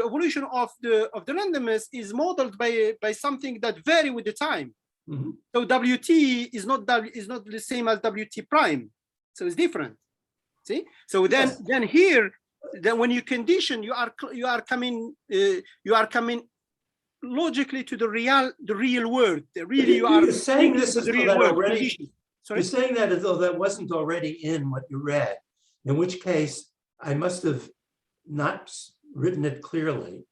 of the randomness is modeled by something that vary with the time. So WT is not the same as WT prime. So it's different. See, so then here, then when you condition, you are coming logically to the real world. Really, you are saying this is the real world already. Sorry? You're saying that as though that wasn't already in what you read, in which case I must have not written it clearly,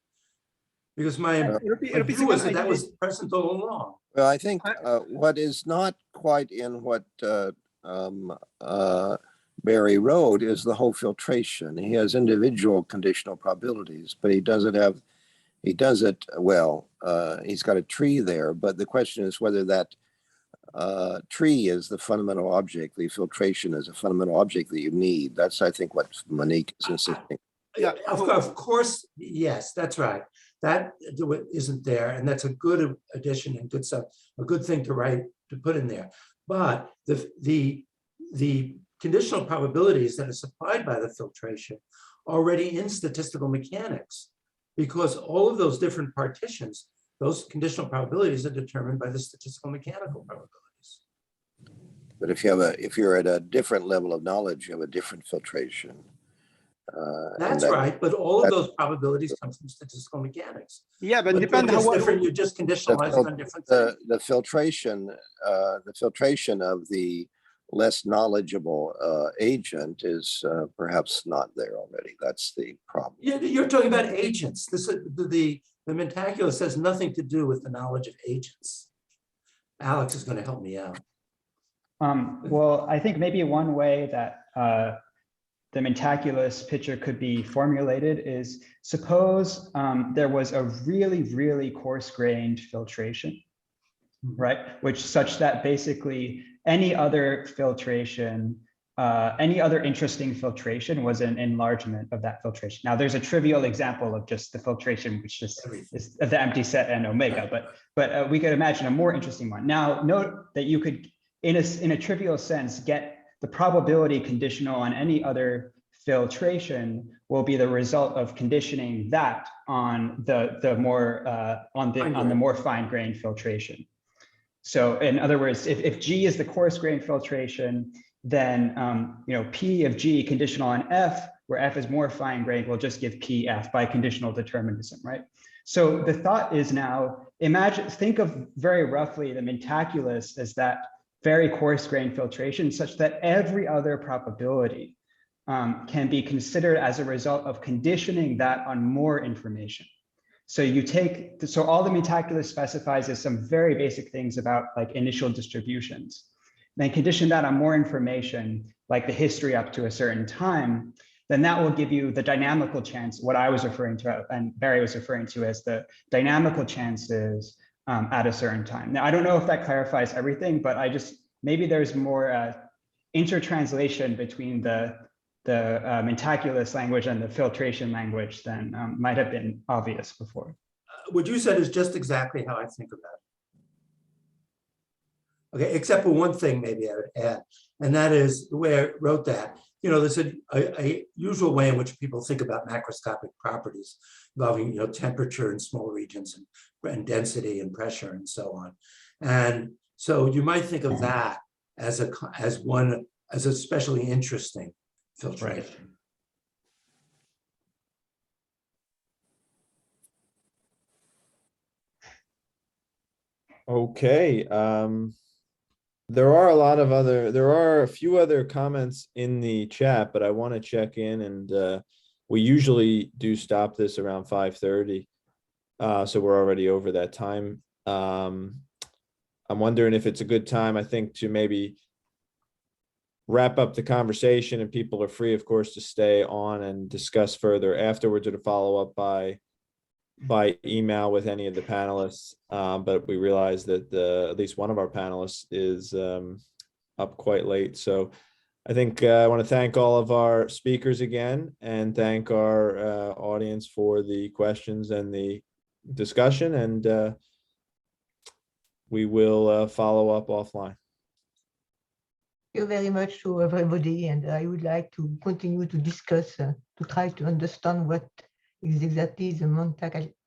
because my view was that was present all along. Well, I think what is not quite in what Barry wrote is the whole filtration. He has individual conditional probabilities, but he does it well. He's got a tree there, but the question is whether that tree is the fundamental object, the filtration is a fundamental object that you need. That's, I think, what Monique is insisting. Yeah, of course, yes, that's right. That isn't there, and that's a good addition and good stuff, a good thing to put in there. But the conditional probabilities that are supplied by the filtration are already in statistical mechanics, because all of those different partitions those conditional probabilities are determined by the statistical mechanical probabilities. But if you're at a different level of knowledge, you have a different filtration. That's right, but all of those probabilities come from statistical mechanics. Yeah, but But depend they're how just different. You're just conditionalizing on different things. The filtration of the less knowledgeable agent is perhaps not there already. That's the problem. You're talking about agents. The mentaculus has nothing to do with the knowledge of agents. Alex is going to help me out. Well, I think maybe one way that the mentaculus picture could be formulated is, suppose there was a really coarse-grained filtration, right? Which such that basically any other filtration, any other interesting filtration was an enlargement of that filtration. Now, there's a trivial example of just the filtration, which just is of the empty set and omega, but we could imagine a more interesting one. Now, note that you could, in a trivial sense, get the probability conditional on any other filtration will be the result of conditioning that on the more fine-grained filtration. So in other words, if G is the coarse-grained filtration, then P of G conditional on F, where F is more fine-grained, will just give P F by conditional determinism, right? So the thought is now, think of very roughly the mentaculus as that very coarse-grained filtration, such that every other probability can be considered as a result of conditioning that on more information. So all the mentaculus specifies is some very basic things about like initial distributions. Then condition that on more information, like the history up to a certain time, then that will give you the dynamical chance, what I was referring to and Barry was referring to as the dynamical chances at a certain time. Now, I don't know if that clarifies everything, but maybe there's more intertranslation between the mentaculus language and the filtration language than might have been obvious before. What you said is just exactly how I think about it. Okay, except for one thing maybe I would add, and that is the way I wrote that. There's a usual way in which people think about macroscopic properties involving temperature in small regions and density and pressure and so on. And so you might think of that as especially interesting filtration. Right. Okay. There are a few other comments in the chat, but I want to check in, and we usually do stop this around 5:30. So we're already over that time. I'm wondering if it's a good time, I think, to maybe wrap up the conversation, and people are free, of course, to stay on and discuss further afterwards, or to follow up by email with any of the panelists. But we realize that at least one of our panelists is up quite late. So I think I want to thank all of our speakers again, and thank our audience for the questions and the discussion, and we will follow up offline. Thank you very much to everybody, and I would like to continue to discuss, to try to understand what is exactly the